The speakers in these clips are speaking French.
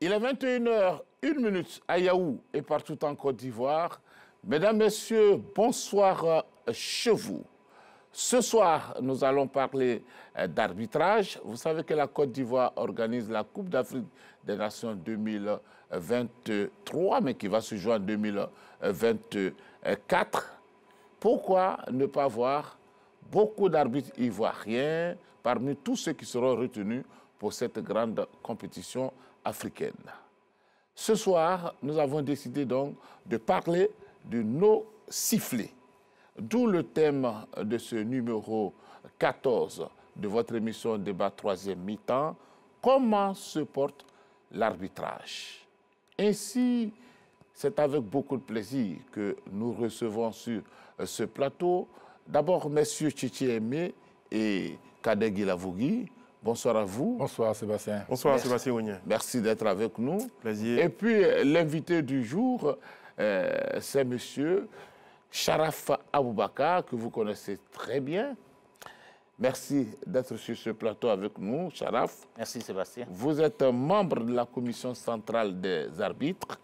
Il est 21h01 à Yaoundé et partout en Côte d'Ivoire. Mesdames, Messieurs, bonsoir chez vous. Ce soir, nous allons parler d'arbitrage. Vous savez que la Côte d'Ivoire organise la Coupe d'Afrique des Nations 2023, mais qui va se jouer en 2024. Pourquoi ne pas voir beaucoup d'arbitres ivoiriens parmi tous ceux qui seront retenus pour cette grande compétition africaine? Ce soir, nous avons décidé donc de parler de nos sifflets. D'où le thème de ce numéro 14 de votre émission Débat 3e mi-temps, comment se porte l'arbitrage? Ainsi, c'est avec beaucoup de plaisir que nous recevons sur ce plateau d'abord messieurs Tchitchi Aimé et Kadegui Lavogui. Bonsoir à vous. Bonsoir Sébastien. Bonsoir Sébastien Ougné. Merci d'être avec nous. Plaisir. Et puis l'invité du jour, c'est monsieur Sharaf Aboubakar, que vous connaissez très bien. Merci d'être sur ce plateau avec nous, Sharaf. Merci Sébastien. Vous êtes membre de la commission centrale des arbitres,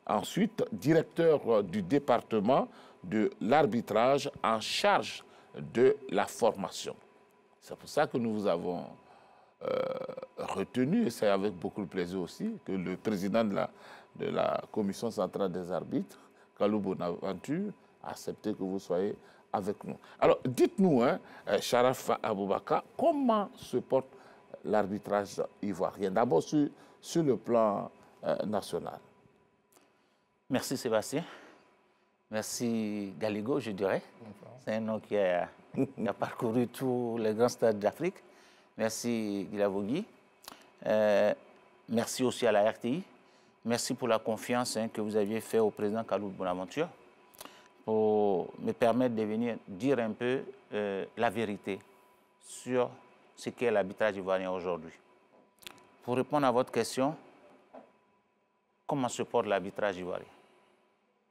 ensuite directeur du département de l'arbitrage en charge de la formation. C'est pour ça que nous vous avons retenu, et c'est avec beaucoup de plaisir aussi, que le président de la commission centrale des arbitres, Kalou Bonaventure, a accepté que vous soyez avec nous. Alors, dites-nous, Sharaf Aboubakar, comment se porte l'arbitrage ivoirien? D'abord sur le plan national. Merci Sébastien. Merci Galigo, je dirais. C'est un nom qui a parcouru tous les grands stades d'Afrique. Merci Guilavogui. Merci aussi à la RTI. Merci pour la confiance que vous aviez faite au président Kalou Bonaventure pour me permettre de venir dire un peu la vérité sur ce qu'est l'arbitrage ivoirien aujourd'hui. Pour répondre à votre question, comment se porte l'arbitrage ivoirien?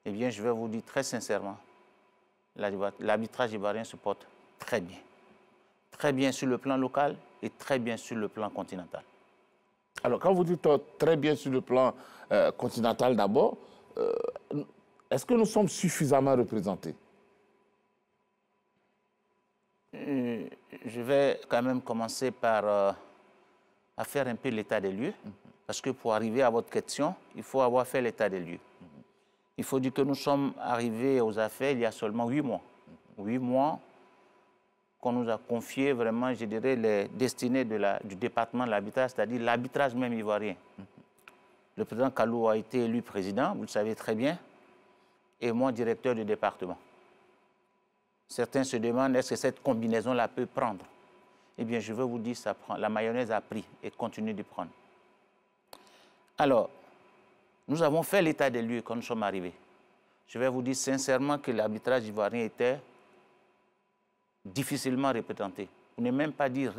Eh bien, je vais vous dire très sincèrement, l'arbitrage ivoirien se porte très bien. Très bien sur le plan local et très bien sur le plan continental. Alors, quand vous dites très bien sur le plan continental d'abord, est-ce que nous sommes suffisamment représentés? Je vais quand même commencer par à faire un peu l'état des lieux, parce que pour arriver à votre question, il faut avoir fait l'état des lieux. Il faut dire que nous sommes arrivés aux affaires il y a seulement 8 mois. 8 mois qu'on nous a confié vraiment, je dirais, les destinées du département de l'arbitrage, c'est-à-dire l'arbitrage même ivoirien. Le président Kalou a été élu président, vous le savez très bien, et moi directeur du département. Certains se demandent est-ce que cette combinaison-là peut prendre? Eh bien, je veux vous dire, ça prend. La mayonnaise a pris et continue de prendre. Alors, nous avons fait l'état des lieux quand nous sommes arrivés. Je vais vous dire sincèrement que l'arbitrage ivoirien était difficilement représenté. Pour ne même pas dire,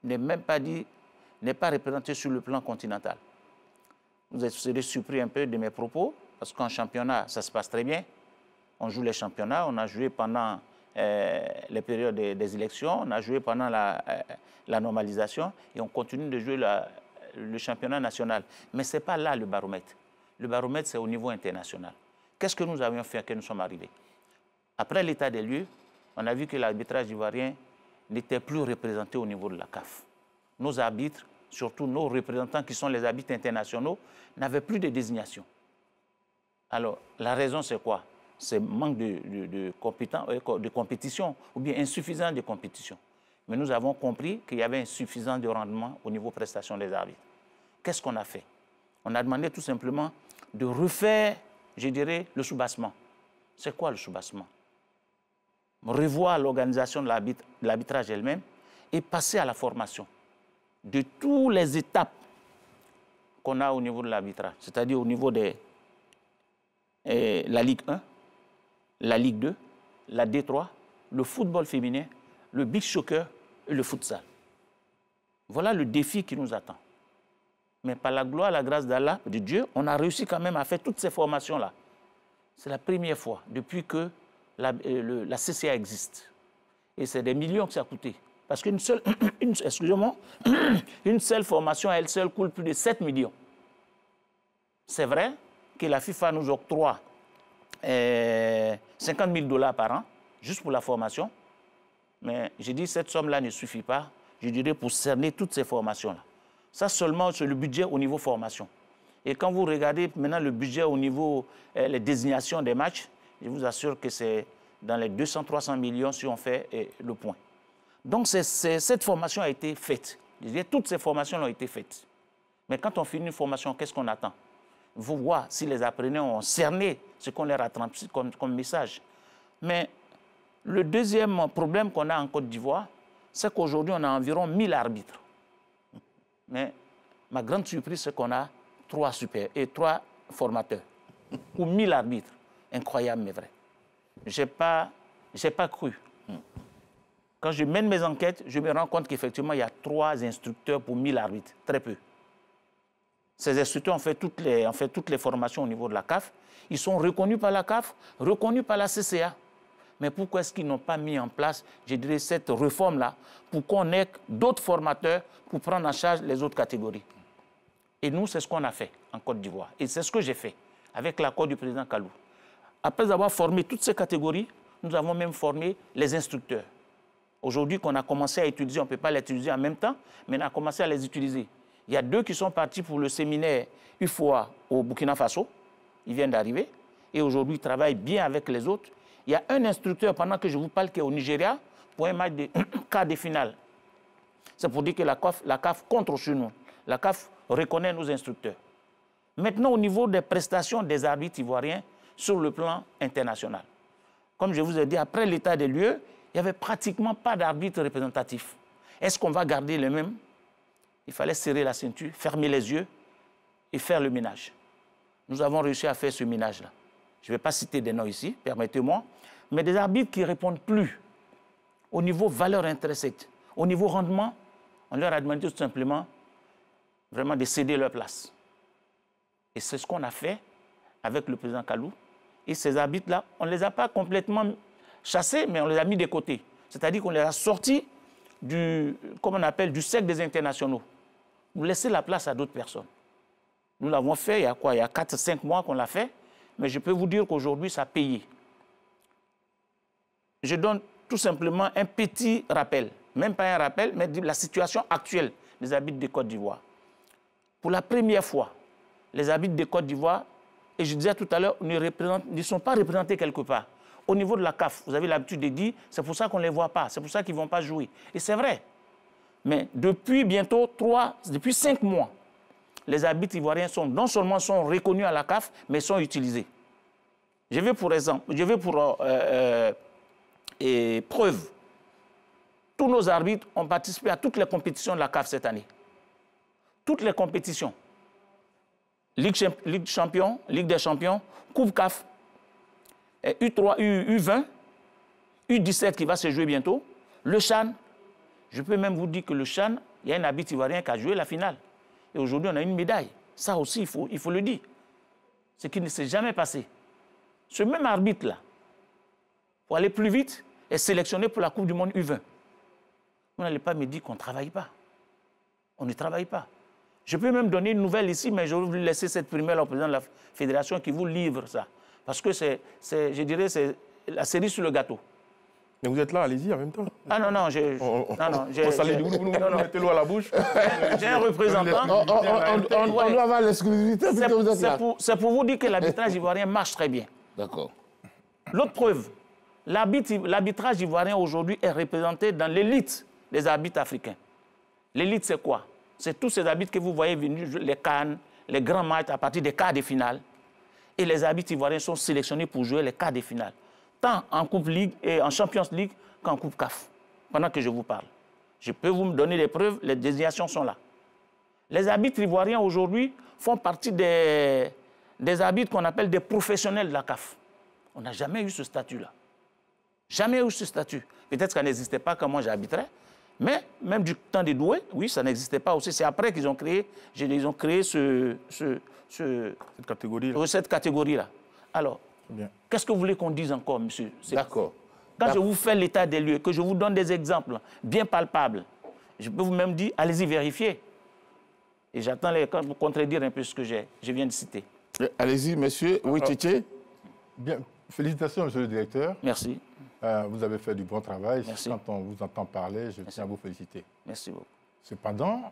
n'est pas représenté sur le plan continental. Vous serez surpris un peu de mes propos, parce qu'en championnat, ça se passe très bien. On joue les championnats, on a joué pendant les périodes des élections, on a joué pendant la normalisation, et on continue de jouer le championnat national. Mais ce n'est pas là le baromètre. Le baromètre, c'est au niveau international. Qu'est-ce que nous avions fait quand nous sommes arrivés? Après l'état des lieux, on a vu que l'arbitrage ivoirien n'était plus représenté au niveau de la CAF. Nos arbitres, surtout nos représentants qui sont les arbitres internationaux, n'avaient plus de désignation. Alors, la raison, c'est quoi? C'est manque de compétition ou bien insuffisance de compétition. Mais nous avons compris qu'il y avait insuffisance de rendement au niveau prestation des arbitres. Qu'est-ce qu'on a fait? On a demandé tout simplement de refaire, je dirais, le soubassement. C'est quoi le soubassement? Revoir l'organisation de l'arbitrage elle-même et passer à la formation de toutes les étapes qu'on a au niveau de l'arbitrage, c'est-à-dire au niveau de la Ligue 1, la Ligue 2, la D3, le football féminin, le beach soccer et le futsal. Voilà le défi qui nous attend. Mais par la gloire, la grâce d'Allah, de Dieu, on a réussi quand même à faire toutes ces formations-là. C'est la première fois depuis que la CCA existe. Et c'est des millions que ça a coûté. Parce qu'une seule, excusez-moi, une seule formation à elle seule coûte plus de 7 millions. C'est vrai que la FIFA nous octroie 50 000 $ par an, juste pour la formation. Mais j'ai dit cette somme-là ne suffit pas, je dirais, pour cerner toutes ces formations-là. Ça seulement, c'est le budget au niveau formation. Et quand vous regardez maintenant le budget au niveau les désignations des matchs, je vous assure que c'est dans les 200-300 millions si on fait le point. Donc cette formation a été faite. Je dirais, toutes ces formations ont été faites. Mais quand on finit une formation, qu'est-ce qu'on attend? Il faut voir si les apprenants ont cerné ce qu'on leur a transmis comme message. Mais le deuxième problème qu'on a en Côte d'Ivoire, c'est qu'aujourd'hui, on a environ 1000 arbitres. Mais ma grande surprise, c'est qu'on a 3 formateurs, ou 1000 arbitres. Incroyable, mais vrai. Je n'ai pas cru. Quand je mène mes enquêtes, je me rends compte qu'effectivement, il y a 3 instructeurs pour 1000 arbitres. Très peu. Ces instructeurs ont fait toutes les formations au niveau de la CAF. Ils sont reconnus par la CAF, reconnus par la CCA. Mais pourquoi est-ce qu'ils n'ont pas mis en place, je dirais, cette réforme-là pour qu'on ait d'autres formateurs pour prendre en charge les autres catégories? Et nous, c'est ce qu'on a fait en Côte d'Ivoire. Et c'est ce que j'ai fait avec l'accord du président Kalou. Après avoir formé toutes ces catégories, nous avons même formé les instructeurs. Aujourd'hui, qu'on a commencé à utiliser, on ne peut pas les utiliser en même temps, mais on a commencé à les utiliser. Il y a 2 qui sont partis pour le séminaire UFOA au Burkina Faso. Ils viennent d'arriver. Et aujourd'hui, ils travaillent bien avec les autres. Il y a un instructeur, pendant que je vous parle, qui est au Nigeria, pour un match de quart de finale. C'est pour dire que la CAF compte sur nous. La CAF reconnaît nos instructeurs. Maintenant, au niveau des prestations des arbitres ivoiriens sur le plan international. Comme je vous ai dit, après l'état des lieux, il n'y avait pratiquement pas d'arbitre représentatif. Est-ce qu'on va garder le même? Il fallait serrer la ceinture, fermer les yeux et faire le ménage. Nous avons réussi à faire ce ménage-là. Je ne vais pas citer des noms ici, permettez-moi, mais des arbitres qui ne répondent plus au niveau valeur intrinsèque, au niveau rendement, on leur a demandé tout simplement vraiment de céder leur place. Et c'est ce qu'on a fait avec le président Kalou. Et ces arbitres-là, on ne les a pas complètement chassés, mais on les a mis de côté. C'est-à-dire qu'on les a sortis du cercle des internationaux. Vous laissez la place à d'autres personnes. Nous l'avons fait il y a 4-5 mois qu'on l'a fait, mais je peux vous dire qu'aujourd'hui, ça a payé. Je donne tout simplement un petit rappel, même pas un rappel, mais la situation actuelle des arbitres de Côte d'Ivoire. Pour la première fois, les arbitres de Côte d'Ivoire, et je disais tout à l'heure, ne sont pas représentés quelque part. Au niveau de la CAF, vous avez l'habitude de dire, c'est pour ça qu'on ne les voit pas, c'est pour ça qu'ils ne vont pas jouer. Et c'est vrai. Mais depuis bientôt depuis 5 mois, les arbitres ivoiriens non seulement sont reconnus à la CAF, mais sont utilisés. Je vais pour preuve. Tous nos arbitres ont participé à toutes les compétitions de la CAF cette année. Toutes les compétitions. Ligue des Champions, Coupe CAF, U3, U20, U17 qui va se jouer bientôt, le CHAN. Je peux même vous dire que le CHAN, il y a un arbitre ivoirien qui a joué la finale. Et aujourd'hui, on a une médaille. Ça aussi, il faut le dire. Ce qui ne s'est jamais passé. Ce même arbitre-là, pour aller plus vite, est sélectionné pour la Coupe du Monde U20. Vous n'allez pas me dire qu'on ne travaille pas. On ne travaille pas. Je peux même donner une nouvelle ici, mais je vais vous laisser cette primaire au président de la fédération qui vous livre ça. Parce que je dirais, c'est la cerise sur le gâteau. Mais vous êtes là, allez-y en même temps. Ah non, non, vous mettez l'eau à la bouche. J'ai un représentant. On doit avoir l'exclusivité. C'est pour vous dire que l'arbitrage ivoirien marche très bien. D'accord. L'autre preuve, l'arbitrage ivoirien aujourd'hui est représenté dans l'élite des arbitres africains. L'élite, c'est quoi? C'est tous ces arbitres que vous voyez venir les CAN, les grands matchs à partir des quarts de finale. Et les arbitres ivoiriens sont sélectionnés pour jouer les quarts de finale. Tant en Coupe Ligue et en Champions League qu'en Coupe CAF, pendant que je vous parle. Je peux vous donner des preuves, les désignations sont là. Les arbitres ivoiriens aujourd'hui font partie des arbitres qu'on appelle des professionnels de la CAF. On n'a jamais eu ce statut-là. Jamais eu ce statut. Peut-être que ça n'existait pas quand moi j'arbitrais, mais même du temps des Doués, oui, ça n'existait pas aussi. C'est après qu'ils ont créé, cette catégorie-là. Alors, qu'est-ce que vous voulez qu'on dise encore, monsieur? D'accord. Quand je vous fais l'état des lieux, que je vous donne des exemples bien palpables, je peux vous même dire, allez-y vérifier. Et j'attends pour contredire un peu ce que je viens de citer. Allez-y, monsieur. Oui, Tchétché. Bien, félicitations, monsieur le directeur. Merci. Vous avez fait du bon travail. Merci. Quand on vous entend parler, je tiens à vous féliciter. Merci beaucoup. Cependant,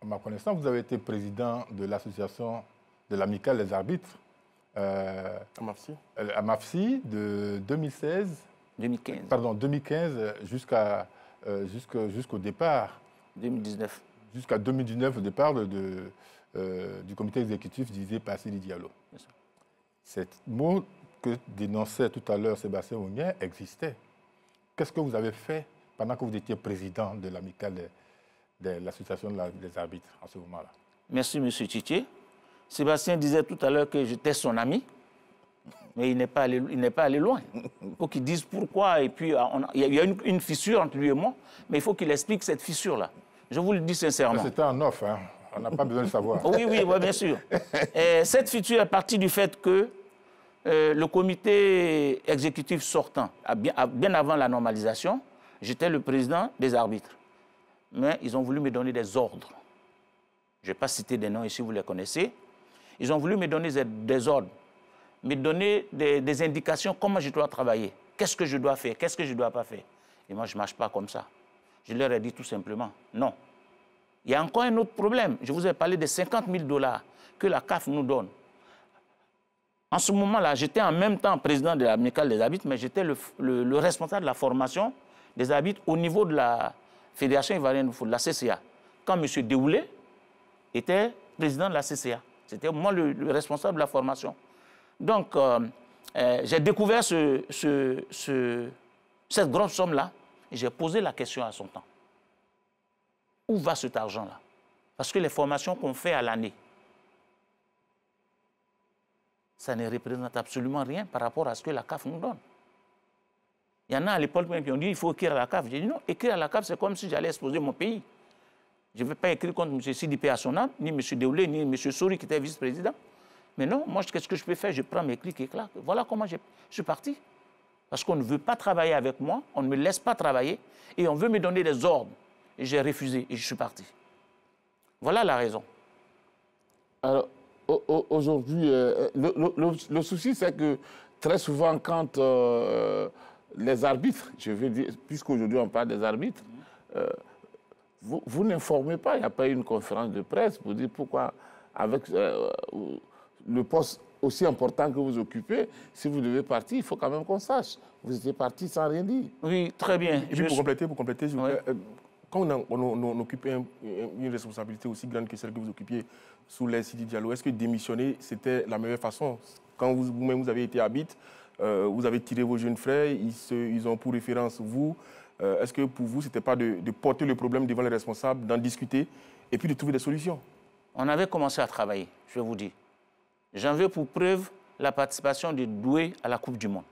à ma connaissance, vous avez été président de l'association de l'amicale des arbitres à MAFSI de 2016. 2015. Pardon, 2015 jusqu'au départ. 2019. Jusqu'à 2019, au départ du comité exécutif dirigé par Sidi Diallo. Ce mot que dénonçait tout à l'heure Sébastien Ounier existait. Qu'est-ce que vous avez fait pendant que vous étiez président de l'amicale de l'association des arbitres en ce moment-là? Merci, M. Tchétché. Sébastien disait tout à l'heure que j'étais son ami, mais il n'est pas allé loin. Il faut qu'il dise pourquoi. Et puis, il y a une fissure entre lui et moi, mais il faut qu'il explique cette fissure-là. Je vous le dis sincèrement. C'était un offre, hein. On n'a pas besoin de savoir. Oui, bien sûr. Et cette fissure est partie du fait que le comité exécutif sortant, bien avant la normalisation, j'étais le président des arbitres. Mais ils ont voulu me donner des ordres. Je ne vais pas citer des noms ici, vous les connaissez. Ils ont voulu me donner des ordres, me donner des indications, comment je dois travailler, qu'est-ce que je dois faire, qu'est-ce que je ne dois pas faire. Et moi, je ne marche pas comme ça. Je leur ai dit tout simplement, non. Il y a encore un autre problème. Je vous ai parlé des 50 000 $ que la CAF nous donne. En ce moment-là, j'étais en même temps président de l'amicale des arbitres, mais j'étais le responsable de la formation des arbitres au niveau de la Fédération ivoirienne de foot, la CCA. Quand M. Déoulé était président de la CCA, c'était moi le responsable de la formation. Donc, j'ai découvert cette grosse somme-là et j'ai posé la question à son temps. Où va cet argent-là? Parce que les formations qu'on fait à l'année, ça ne représente absolument rien par rapport à ce que la CAF nous donne. Il y en a à l'époque même qui ont dit qu'il faut écrire à la CAF. J'ai dit non, écrire à la CAF, c'est comme si j'allais exposer mon pays. Je ne vais pas écrire contre M. Sidipé Assonam, ni M. Déoulé, ni M. Sori qui était vice-président. Mais non, moi, qu'est-ce que je peux faire? Je prends mes clics et claques. Voilà comment je suis parti. Parce qu'on ne veut pas travailler avec moi, on ne me laisse pas travailler, et on veut me donner des ordres. Et j'ai refusé, et je suis parti. Voilà la raison. Alors, aujourd'hui, le souci, c'est que très souvent, quand les arbitres, je veux dire, puisqu'aujourd'hui on parle des arbitres, vous n'informez pas, il n'y a pas eu une conférence de presse pour dire pourquoi, avec le poste aussi important que vous occupez, si vous devez partir, il faut quand même qu'on sache. Vous étiez parti sans rien dire. Oui, très bien. Et puis pour compléter, s'il vous plaît, quand on occupe une responsabilité aussi grande que celle que vous occupiez sous les Sidi Diallo, est-ce que démissionner, c'était la meilleure façon? Quand vous-même vous avez été arbitre, vous avez tiré vos jeunes frères, ils ont pour référence vous. Est-ce que pour vous, ce n'était pas de porter le problème devant les responsables, d'en discuter et puis de trouver des solutions? On avait commencé à travailler, je vais vous dire. J'en veux pour preuve la participation de Doué à la Coupe du Monde.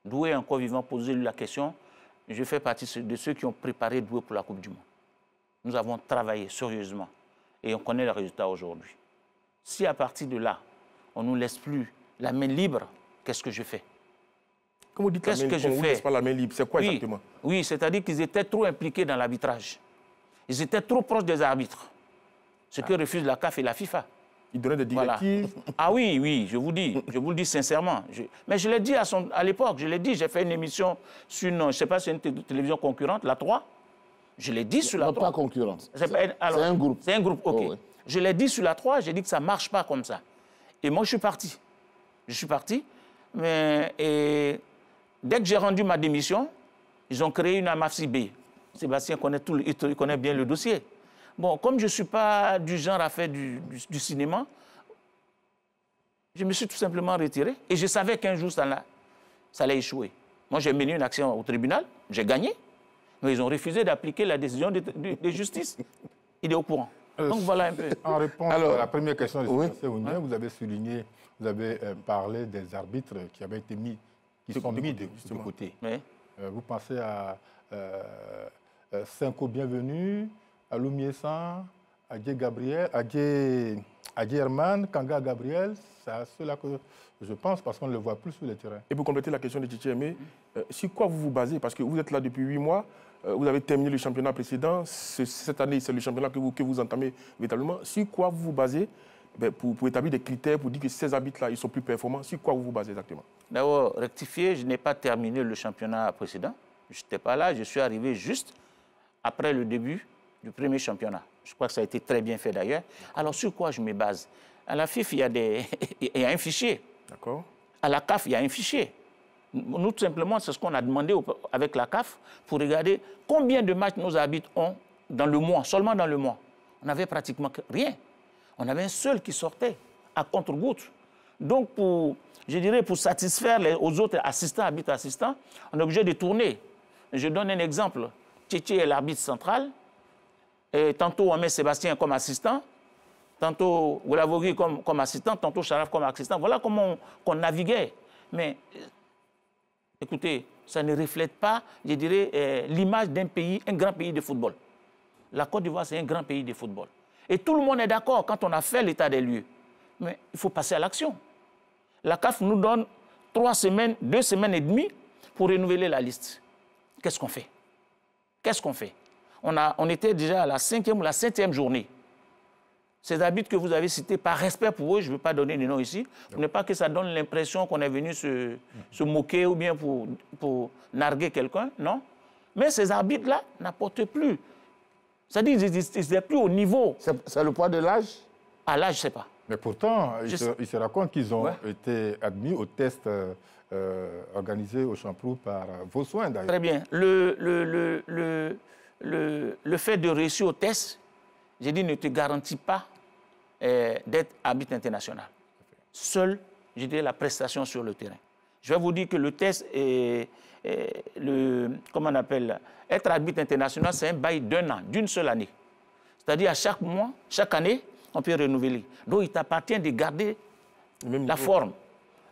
Doué, encore vivant, posait la question. Je fais partie de ceux qui ont préparé Doué pour la Coupe du Monde. Nous avons travaillé sérieusement et on connaît les résultats aujourd'hui. Si à partir de là, on ne nous laisse plus la main libre, qu'est-ce que je fais? Comment vous dites qu'est-ce que je fais? Laisse pas la main libre, c'est quoi exactement? Oui, c'est-à-dire qu'ils étaient trop impliqués dans l'arbitrage. Ils étaient trop proches des arbitres. Ce que refusent la CAF et la FIFA. Ils donnaient des directives. Voilà. Ah oui, je vous le dis sincèrement. Mais je l'ai dit à l'époque, j'ai fait une émission sur je ne sais pas si c'est une télévision concurrente, la 3. Je l'ai dit sur la 3. Non, pas concurrente. C'est un groupe. C'est un groupe, ok. Oh, oui. Je l'ai dit sur la 3, j'ai dit que ça ne marche pas comme ça. Et moi, je suis parti. Et dès que j'ai rendu ma démission, ils ont créé une AMAFSI B. Sébastien il connaît bien le dossier. Bon, comme je ne suis pas du genre à faire du cinéma, je me suis tout simplement retiré. Et je savais qu'un jour, ça allait échouer. Moi, j'ai mené une action au tribunal, j'ai gagné. Mais ils ont refusé d'appliquer la décision de justice. Il est au courant. Donc voilà un peu. En réponse à la première question de Sébastien Ounier, vous avez souligné, vous avez parlé des arbitres qui avaient été mis, qui sont mis de côté. Oui. Vous pensez à Cinco Bienvenu, à Loumiessan, à Adjé Gabriel, Adjé Herman, Kanga Gabriel, c'est à cela que je pense, parce qu'on ne le voit plus sur le terrain. Et pour compléter la question de Tchétché Aimé, sur quoi vous vous basez? Parce que vous êtes là depuis 8 mois, vous avez terminé le championnat précédent, cette année c'est le championnat que vous entamez véritablement. Sur quoi vous vous basez pour établir des critères pour dire que ces arbitres-là, ils sont plus performants. Sur quoi vous vous basez exactement? D'abord, rectifier, je n'ai pas terminé le championnat précédent. Je n'étais pas là, je suis arrivé juste après le début du premier championnat. Je crois que ça a été très bien fait d'ailleurs. Alors, sur quoi je me base? À la FIF, il y a un fichier. D'accord. À la CAF, il y a un fichier. Nous, tout simplement, c'est ce qu'on a demandé avec la CAF pour regarder combien de matchs nos arbitres ont dans le mois, seulement dans le mois. On n'avait pratiquement rien. On avait un seul qui sortait à contre-goutte. Donc, je dirais, pour satisfaire aux autres assistants, arbitres assistants, on est obligé de tourner. Je donne un exemple. Tchétché est l'arbitre central. Et tantôt, on met Sébastien comme assistant. Tantôt, Oulavogui comme assistant. Tantôt, Charaf comme assistant. Voilà comment on naviguait. Mais, écoutez, ça ne reflète pas, je dirais, l'image d'un pays, un grand pays de football. La Côte d'Ivoire, c'est un grand pays de football. Et tout le monde est d'accord quand on a fait l'état des lieux. Mais il faut passer à l'action. La CAF nous donne 2 semaines et demie pour renouveler la liste. Qu'est-ce qu'on fait? Qu'est-ce qu'on fait? On était déjà à la 5e ou la 7e journée. Ces arbitres que vous avez cités, par respect pour eux, je ne veux pas donner de nom ici, pour ne pas que ça donne l'impression qu'on est venu se moquer ou bien pour narguer quelqu'un, non. Mais ces arbitres-là n'apportent plus. C'est-à-dire qu'ils n'étaient plus au niveau. C'est le poids de l'âge? À l'âge, je ne sais pas. Mais pourtant, ils se racontent qu'ils ont été admis au test organisé au Champrou par vos soins, d'ailleurs. Très bien. Le fait de réussir au test, j'ai dit, ne te garantit pas d'être arbitre international. Seule, je dirais, la prestation sur le terrain. Je vais vous dire que le test comment on appelle, être arbitre international, c'est un bail d'1 an, d'une seule année. C'est-à-dire à chaque mois, chaque année, on peut renouveler. Donc il t'appartient de garder la forme.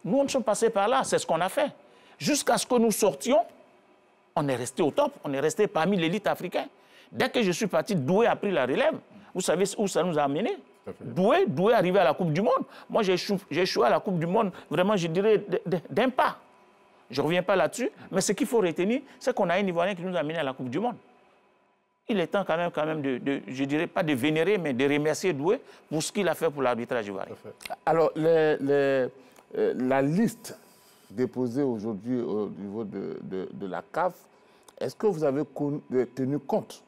Nous, on sommes passés par là, c'est ce qu'on a fait. Jusqu'à ce que nous sortions, on est resté au top, on est resté parmi l'élite africaine. Dès que je suis parti, Doué a pris la relève. Vous savez où ça nous a amené? Doué est arrivé à la Coupe du Monde. Moi, j'ai échoué à la Coupe du Monde, vraiment, je dirais, d'un pas. Je ne reviens pas là-dessus, mais ce qu'il faut retenir, c'est qu'on a un Ivoirien qui nous a amené à la Coupe du Monde. Il est temps quand même je dirais pas de vénérer, mais de remercier Doué pour ce qu'il a fait pour l'arbitrage ivoirien. Alors, la liste déposée aujourd'hui au niveau de la CAF, est-ce que vous avez tenu compte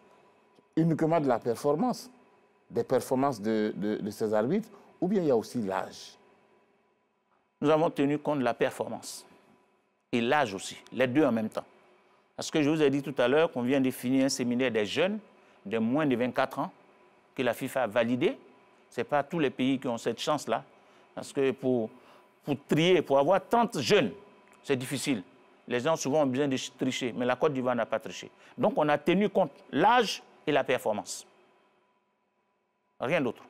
uniquement de la performance, des performances de ces arbitres, ou bien il y a aussi l'âge? Nous avons tenu compte de la performance et l'âge aussi, les deux en même temps. Parce que je vous ai dit tout à l'heure qu'on vient de finir un séminaire des jeunes de moins de 24 ans que la FIFA a validé. Ce n'est pas tous les pays qui ont cette chance-là. Parce que pour trier, pour avoir 30 jeunes, c'est difficile. Les gens souvent ont besoin de tricher, mais la Côte d'Ivoire n'a pas triché. Donc on a tenu compte de l'âge et la performance. Rien d'autre.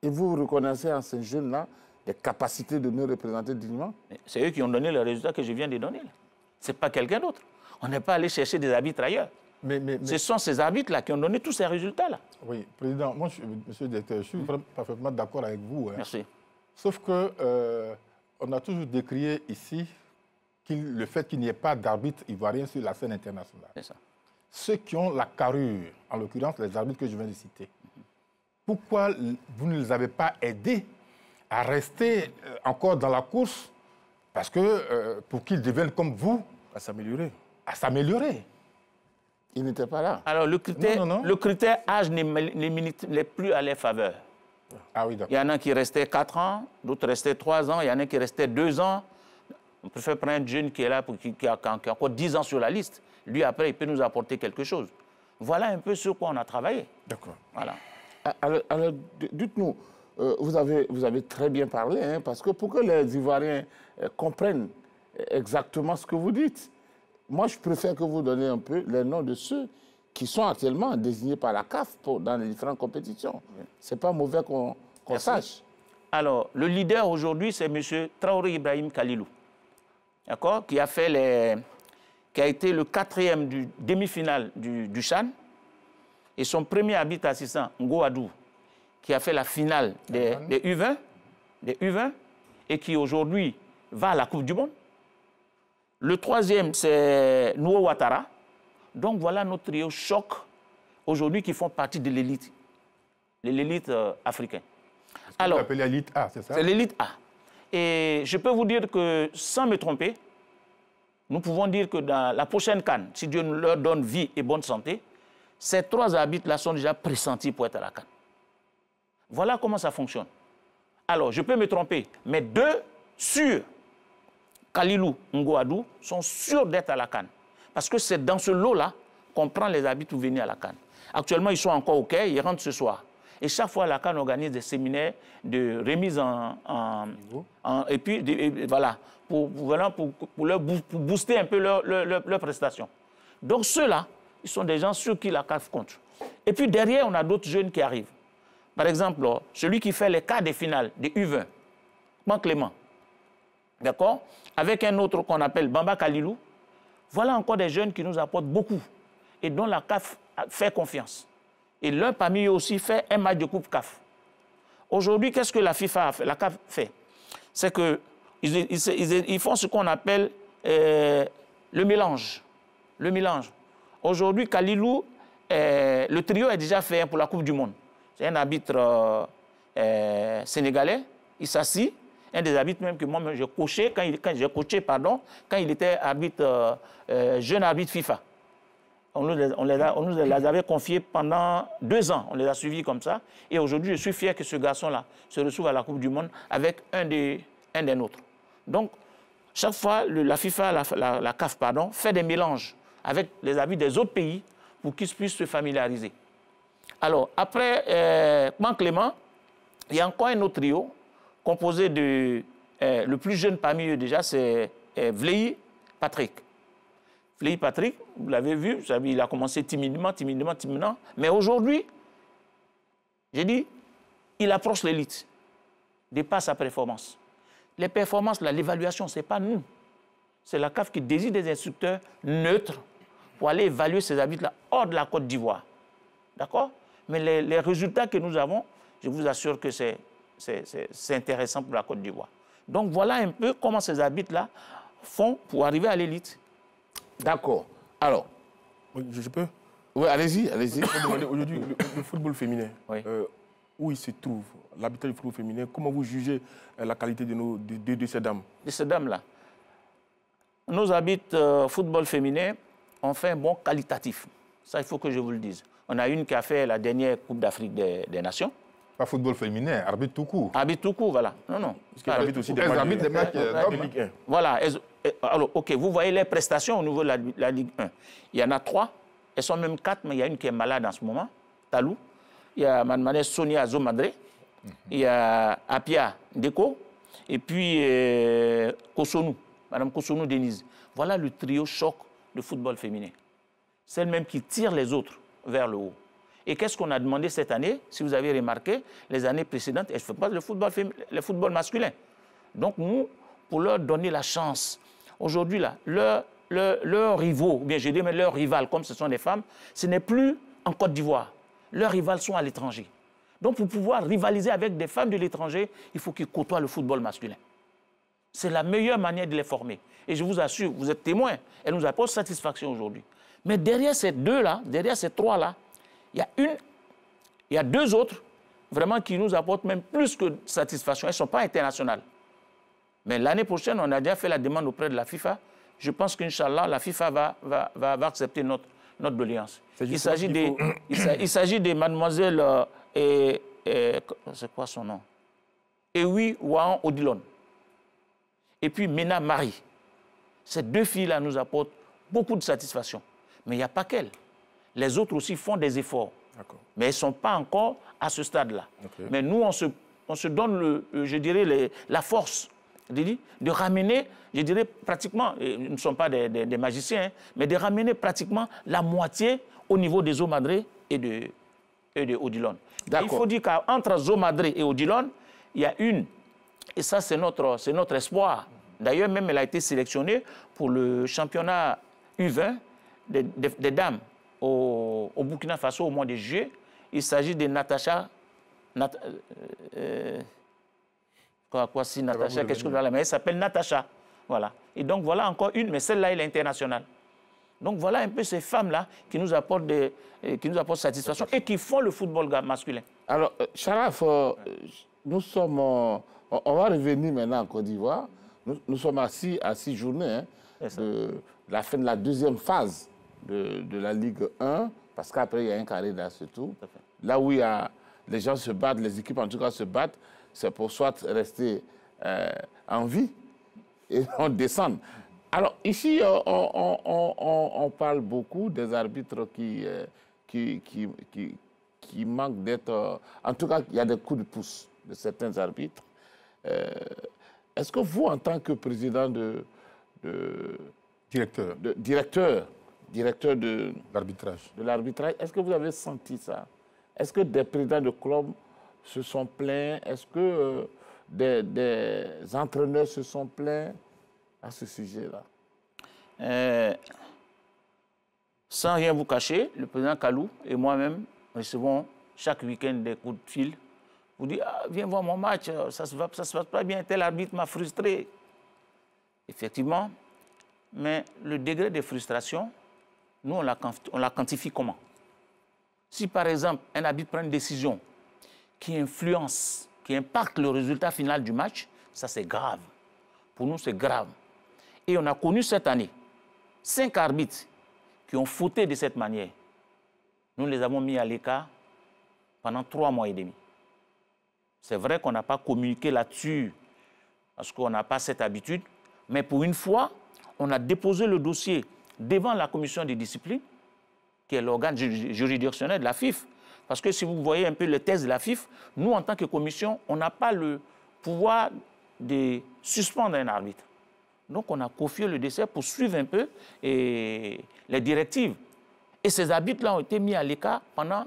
Et vous reconnaissez en ces jeunes-là des capacités de nous représenter dignement? C'est eux qui ont donné le résultat que je viens de donner. Ce n'est pas quelqu'un d'autre. On n'est pas allé chercher des arbitres ailleurs. Ce sont ces arbitres-là qui ont donné tous ces résultats-là. Oui, Président, moi, Monsieur le Directeur, je suis parfaitement d'accord avec vous. Hein. Merci. Sauf que on a toujours décrié ici le fait qu'il n'y ait pas d'arbitre ivoirien sur la scène internationale. C'est ça. Ceux qui ont la carrure, en l'occurrence les arbitres que je viens de citer, pourquoi vous ne les avez pas aidés à rester encore dans la course, parce que pour qu'ils deviennent comme vous, à s'améliorer. À s'améliorer. Ils n'étaient pas là. Alors le critère âge n'est plus à leur faveur. Ah oui, d'accord. Il y en a qui restaient 4 ans, d'autres restaient 3 ans, il y en a qui restaient 2 ans. On préfère prendre un jeune qui est là, qui a encore 10 ans sur la liste. Lui, après, il peut nous apporter quelque chose. Voilà un peu sur quoi on a travaillé. D'accord. Voilà. Alors dites-nous, vous avez très bien parlé, hein, parce que pour que les Ivoiriens comprennent exactement ce que vous dites, moi, je préfère que vous donniez un peu les noms de ceux qui sont actuellement désignés par la CAF dans les différentes compétitions. Ce n'est pas mauvais qu'on sache. Alors, le leader aujourd'hui, c'est M. Traoré Ibrahim Kalilou, d'accord, qui a été le 4e du demi-finale du CHAN, et son premier arbitre assistant, Ngo Adou, qui a fait la finale des U20, et qui aujourd'hui va à la Coupe du Monde. Le 3e, c'est Nouo Ouattara. Donc voilà notre trio choc aujourd'hui qui font partie de l'élite, africaine. Alors, vous l'appelez l'élite A, c'est ça? C'est l'élite A. Et je peux vous dire que, sans me tromper, nous pouvons dire que dans la prochaine CAN, si Dieu nous leur donne vie et bonne santé, ces 3 arbitres-là sont déjà pressentis pour être à la CAN. Voilà comment ça fonctionne. Alors, je peux me tromper, mais 2 sûrs, Kalilou, Ngouadou, sont sûrs d'être à la CAN. Parce que c'est dans ce lot-là qu'on prend les arbitres pour venir à la CAN. Actuellement, ils sont encore au quai, ils rentrent ce soir. Et chaque fois, la CAN organise des séminaires de remise et puis, voilà, pour booster un peu leur prestation. Donc ceux-là, ils sont des gens sur qui la CAF compte. Et puis derrière, on a d'autres jeunes qui arrivent. Par exemple, celui qui fait les quarts des finales des U20, Juan Clément, d'accord, avec un autre qu'on appelle Bamba Kalilou. Voilà encore des jeunes qui nous apportent beaucoup et dont la CAF fait confiance. Et l'un parmi eux aussi fait un match de Coupe CAF. Aujourd'hui, qu'est-ce que la FIFA a fait, la CAF fait? C'est qu'ils font ce qu'on appelle le mélange. Le mélange. Aujourd'hui, Kalilou, le trio est déjà fait pour la Coupe du Monde. C'est un arbitre sénégalais, il s'assit, un des arbitres même que moi j'ai coaché, quand il était arbitre, jeune arbitre FIFA. On nous les avait confiés pendant 2 ans, on les a suivis comme ça. Et aujourd'hui, je suis fier que ce garçon-là se retrouve à la Coupe du Monde avec un des nôtres. Donc, chaque fois, la FIFA, la CAF, fait des mélanges avec les arbitres des autres pays pour qu'ils puissent se familiariser. Alors, après Juan Clément, il y a encore un autre trio composé de... le plus jeune parmi eux déjà, c'est Vleyi Patrick. Vleyi Patrick, vous l'avez vu, il a commencé timidement. Mais aujourd'hui, j'ai dit, il approche l'élite, dépasse sa performance. Les performances, l'évaluation, ce n'est pas nous. C'est la CAF qui désigne des instructeurs neutres pour aller évaluer ces arbitres-là hors de la Côte d'Ivoire. D'accord? Mais les résultats que nous avons, je vous assure que c'est intéressant pour la Côte d'Ivoire. Donc voilà un peu comment ces arbitres-là font pour arriver à l'élite. D'accord. Alors, je peux? Oui, allez-y. Aujourd'hui, le football féminin, oui. Où il se trouve, l'arbitrage du football féminin, comment vous jugez la qualité de ces dames? De ces dames-là. Nos arbitres football féminin ont fait un bon qualitatif. Ça, il faut que je vous le dise. On a une qui a fait la dernière Coupe d'Afrique des Nations. Pas football féminin, arbitre tout court. Arbitre tout court, voilà. Non. Parce qu'il arbitre aussi des matchs de Ligue 1. Voilà. Alors, OK, vous voyez les prestations au niveau de la Ligue 1. Il y en a 3. Elles sont même 4, mais il y a une qui est malade en ce moment, Talou. Il y a Mme Sonia Zomadré. Il y a Apia Deko. Et puis Kosonou, Mme Kosonou Denise. Voilà le trio choc de football féminin. Celle même qui tire les autres vers le haut. Et qu'est-ce qu'on a demandé cette année? Si vous avez remarqué, les années précédentes, elles ne font pas le football masculin. Donc nous, pour leur donner la chance, aujourd'hui, là, leurs rivaux, ou bien je dis mais leurs rivales, comme ce sont des femmes, ce n'est plus en Côte d'Ivoire. Leurs rivales sont à l'étranger. Donc pour pouvoir rivaliser avec des femmes de l'étranger, il faut qu'ils côtoient le football masculin. C'est la meilleure manière de les former. Et je vous assure, vous êtes témoins, elles nous apportent satisfaction aujourd'hui. Mais derrière ces deux-là, derrière ces trois-là, il y a 2 autres, vraiment, qui nous apportent même plus que satisfaction. Elles ne sont pas internationales. Mais l'année prochaine, on a déjà fait la demande auprès de la FIFA. Je pense qu'Inch'Allah, la FIFA va accepter notre doléance. Il s'agit de mademoiselle, c'est quoi son nom? Ewi Wahan Odilon. Et puis Mena Marie. Ces 2 filles-là nous apportent beaucoup de satisfaction. Mais il n'y a pas qu'elles. Les autres aussi font des efforts. Mais elles ne sont pas encore à ce stade-là. Okay. Mais nous, on se donne, je dirais, la force de ramener, je dirais pratiquement, nous ne sommes pas des magiciens, hein, mais de ramener pratiquement la moitié au niveau des Zomadré et de Odilon. Il faut dire qu'entre Zomadré et Odilon, il y a une, et ça c'est notre espoir. D'ailleurs, même elle a été sélectionnée pour le championnat U20 des dames au Burkina Faso au mois de juillet. Il s'agit de Natacha. Natacha, quelque chose là, mais elle s'appelle Natacha. Voilà. Et donc voilà encore une, mais celle-là, elle est internationale. Donc voilà un peu ces femmes-là qui nous apportent satisfaction et qui font le football masculin. Alors, Sharaf, nous sommes... on va revenir maintenant en Côte d'Ivoire. Nous sommes à 6 journées de la fin de la deuxième phase de la Ligue 1, parce qu'après, il y a un carré là, surtout. Là où il y a, les gens se battent, les équipes en tout cas se battent, c'est pour soit rester en vie et on descend. Alors ici, on parle beaucoup des arbitres qui manquent d'être... en tout cas, il y a des coups de pouce de certains arbitres. Est-ce que vous, en tant que président directeur de l'arbitrage, est-ce que vous avez senti ça? Est-ce que des présidents de clubs se sont plaints? Est-ce que des entraîneurs se sont plaints à ce sujet-là? Sans rien vous cacher, le président Kalou et moi-même recevons chaque week-end des coups de fil. Vous dites, ah, viens voir mon match, ça se passe pas bien, tel arbitre m'a frustré. Effectivement, mais le degré de frustration, nous, on la quantifie comment? Si, par exemple, un arbitre prend une décision qui influence, qui impacte le résultat final du match, ça, c'est grave. Pour nous, c'est grave. Et on a connu cette année 5 arbitres qui ont fauté de cette manière. Nous les avons mis à l'écart pendant 3 mois et demi. C'est vrai qu'on n'a pas communiqué là-dessus parce qu'on n'a pas cette habitude, mais pour une fois, on a déposé le dossier devant la commission de discipline, qui est l'organe juridictionnel de la FIF. Parce que si vous voyez un peu le test de la FIF, nous, en tant que commission, on n'a pas le pouvoir de suspendre un arbitre. Donc, on a confié le dossier pour suivre un peu les directives. Et ces arbitres-là ont été mis à l'écart pendant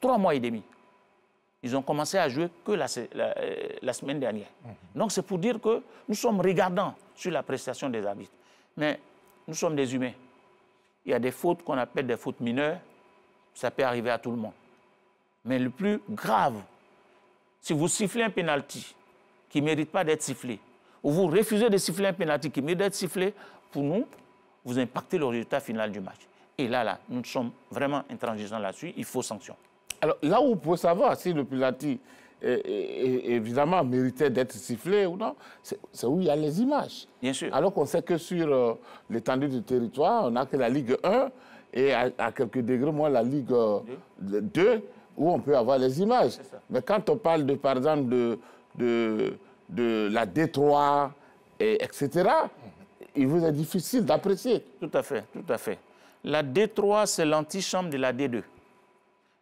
3 mois et demi. Ils ont commencé à jouer que la semaine dernière. Donc, c'est pour dire que nous sommes regardants sur la prestation des arbitres. Mais nous sommes des humains. Il y a des fautes qu'on appelle des fautes mineures. Ça peut arriver à tout le monde. Mais le plus grave, si vous sifflez un pénalty qui ne mérite pas d'être sifflé, ou vous refusez de siffler un pénalty qui mérite d'être sifflé, pour nous, vous impactez le résultat final du match. Et là, nous sommes vraiment intransigeants là-dessus. Il faut sanction. Alors, là où vous pouvez savoir si le penalty, évidemment, méritait d'être sifflé ou non, c'est où il y a les images. Bien sûr. Alors qu'on sait que sur l'étendue du territoire, on n'a que la Ligue 1 et à quelques degrés moins la Ligue 2 où on peut avoir les images. Mais quand on parle, par exemple, de la D3, etc., il vous est difficile d'apprécier. Tout à fait, tout à fait. La D3, c'est l'antichambre de la D2.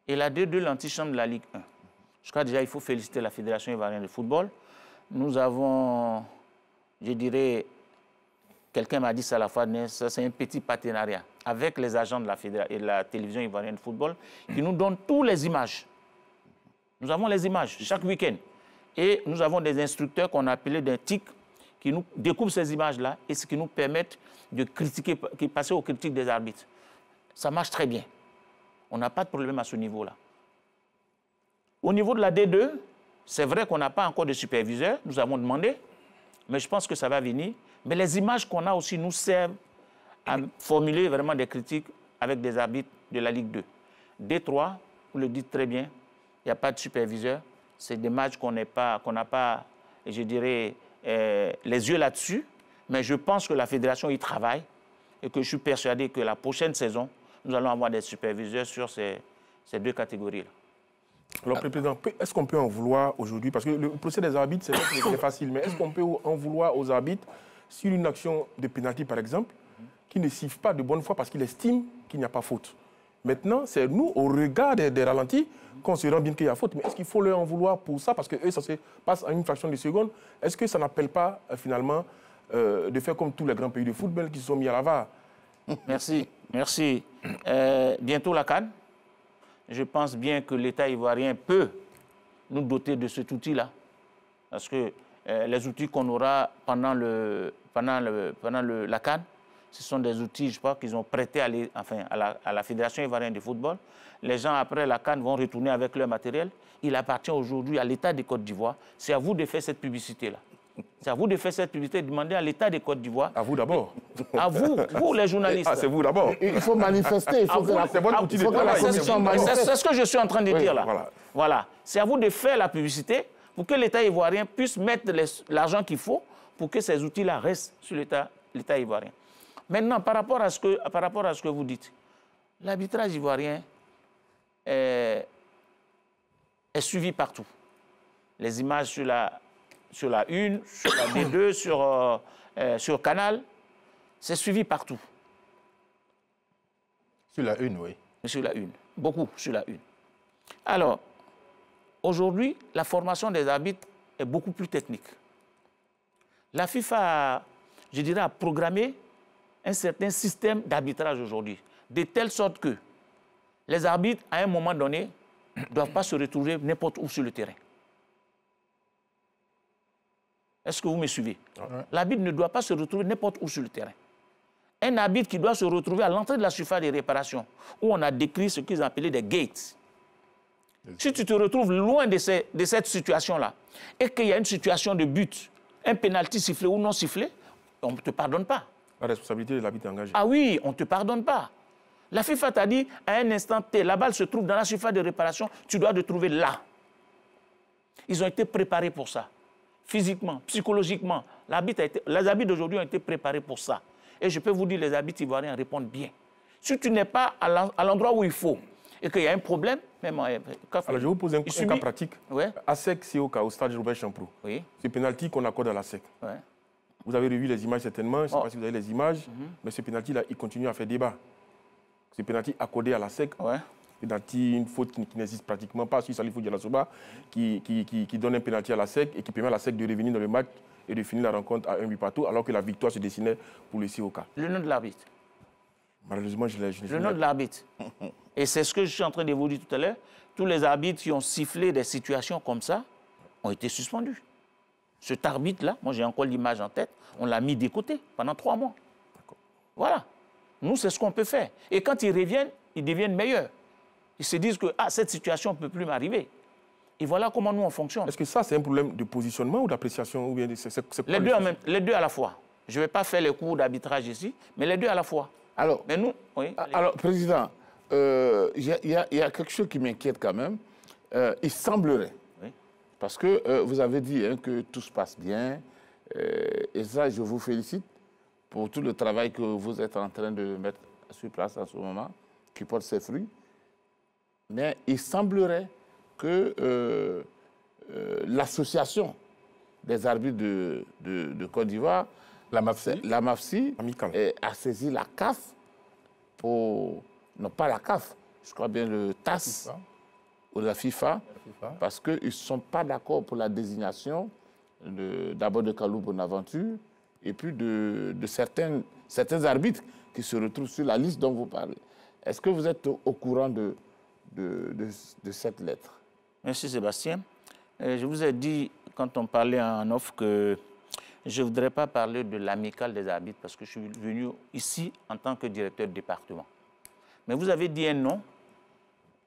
Et la D2, l'antichambre de la Ligue 1. Je crois déjà qu'il faut féliciter la Fédération ivoirienne de football. Nous avons, je dirais, quelqu'un m'a dit ça à la fois, c'est un petit partenariat avec les agents de la Fédération et de la télévision ivoirienne de football qui nous donnent toutes les images. Nous avons les images chaque week-end. Et nous avons des instructeurs qu'on a appelés des TIC qui nous découpent ces images-là et ce qui nous permettent de critiquer, de passer aux critiques des arbitres. Ça marche très bien. On n'a pas de problème à ce niveau-là. Au niveau de la D2, c'est vrai qu'on n'a pas encore de superviseur, nous avons demandé, mais je pense que ça va venir. Mais les images qu'on a aussi nous servent à formuler vraiment des critiques avec des arbitres de la Ligue 2. D3, vous le dites très bien, il n'y a pas de superviseur. C'est des matchs qu'on n'a pas, je dirais, les yeux là-dessus. Mais je pense que la fédération y travaille et que je suis persuadé que la prochaine saison, nous allons avoir des superviseurs sur ces 2 catégories-là. Alors, Président, est-ce qu'on peut en vouloir aujourd'hui? Parce que le procès des arbitres, c'est vrai que c'est facile, mais est-ce qu'on peut en vouloir aux arbitres sur une action de pénalty, par exemple, qui ne siffle pas de bonne foi parce qu'il estime qu'il n'y a pas faute? Maintenant, c'est nous, au regard des ralentis, qu'on se rend bien qu'il y a faute. Mais est-ce qu'il faut leur en vouloir pour ça? Parce que eux, ça se passe en une fraction de seconde. Est-ce que ça n'appelle pas, finalement, de faire comme tous les grands pays de football qui se sont mis à la VAR? Merci, merci. Bientôt la CAN. Je pense bien que l'État ivoirien peut nous doter de cet outil-là. Parce que les outils qu'on aura pendant la CAN, ce sont des outils, je crois, qu'ils ont prêtés à la Fédération ivoirienne de football. Les gens, après la CAN, vont retourner avec leur matériel. Il appartient aujourd'hui à l'État de Côte d'Ivoire. C'est à vous de faire cette publicité-là. C'est à vous de faire cette publicité, de demander à l'État de Côte d'Ivoire. À vous d'abord. À vous, les journalistes. Ah, c'est vous d'abord. Il faut manifester. Il faut que la commission manifeste. C'est ce que je suis en train de dire là. Voilà. C'est à vous de faire la publicité pour que l'État ivoirien puisse mettre l'argent qu'il faut pour que ces outils-là restent sur l'État ivoirien. Maintenant, par rapport à ce que vous dites, l'arbitrage ivoirien est suivi partout. Les images sur la 1, sur la D2, sur Canal, c'est suivi partout. Sur la 1, oui. Sur la 1, beaucoup sur la 1. Alors, aujourd'hui, la formation des arbitres est beaucoup plus technique. La FIFA, je dirais, a programmé un certain système d'arbitrage aujourd'hui, de telle sorte que les arbitres, à un moment donné, ne doivent pas se retrouver n'importe où sur le terrain. Est-ce que vous me suivez? L'arbitre ne doit pas se retrouver n'importe où sur le terrain. Un arbitre qui doit se retrouver à l'entrée de la surface de réparation, où on a décrit ce qu'ils appelaient des gates. Si tu te retrouves loin de cette situation-là, et qu'il y a une situation de but, un pénalty sifflé ou non sifflé, on ne te pardonne pas. La responsabilité de l'arbitre engagé. Ah oui, on ne te pardonne pas. La FIFA t'a dit, à un instant T, la balle se trouve dans la surface de réparation, tu dois te trouver là. Ils ont été préparés pour ça. Physiquement, psychologiquement, les arbitres d'aujourd'hui ont été préparés pour ça. Et je peux vous dire, les arbitres ivoiriens répondent bien. Si tu n'es pas à l'endroit où il faut et qu'il y a un problème, même... Alors, je vous pose un cas pratique. Ouais. À SEC, c'est au stade Robert Champrou. Oui. C'est pénalty qu'on accorde à la SEC. Ouais. Vous avez revu les images certainement, je ne sais pas si vous avez les images, mais ce pénalty-là, il continue à faire débat. Ce pénalty accordé à la SEC, pénalty, une faute qui n'existe pratiquement pas sur Salifou Dialasoba, qui donne un pénalty à la SEC et qui permet à la SEC de revenir dans le match et de finir la rencontre à 1-8 partout, alors que la victoire se dessinait pour le COK. Le nom de l'arbitre. Malheureusement, je l'ai... Le nom de l'arbitre. Et c'est ce que je suis en train de vous dire tout à l'heure. Tous les arbitres qui ont sifflé des situations comme ça ont été suspendus. Cet arbitre-là, moi j'ai encore l'image en tête, on l'a mis de côté pendant 3 mois. Voilà. Nous, c'est ce qu'on peut faire. Et quand ils reviennent, ils deviennent meilleurs. Ils se disent que cette situation ne peut plus m'arriver. Et voilà comment nous, on fonctionne. Est-ce que ça, c'est un problème de positionnement ou d'appréciation ou bien les deux à la fois. Je ne vais pas faire les cours d'arbitrage ici, mais les deux à la fois. Alors, mais nous, oui, alors Président, il y a quelque chose qui m'inquiète quand même. Il semblerait, parce que vous avez dit que tout se passe bien, et ça, je vous félicite pour tout le travail que vous êtes en train de mettre sur place en ce moment, qui porte ses fruits. Mais il semblerait que l'association des arbitres de Côte d'Ivoire, la MAFSI, a saisi la CAF pour... Non, pas la CAF, je crois bien le TAS ou la FIFA, parce qu'ils ne sont pas d'accord pour la désignation d'abord de Kalou Bonaventure et puis de certains arbitres qui se retrouvent sur la liste dont vous parlez. Est-ce que vous êtes au courant de cette lettre? Merci Sébastien. Je vous ai dit, quand on parlait en off, que je ne voudrais pas parler de l'amicale des arbitres parce que je suis venu ici en tant que directeur de département. Mais vous avez dit un nom,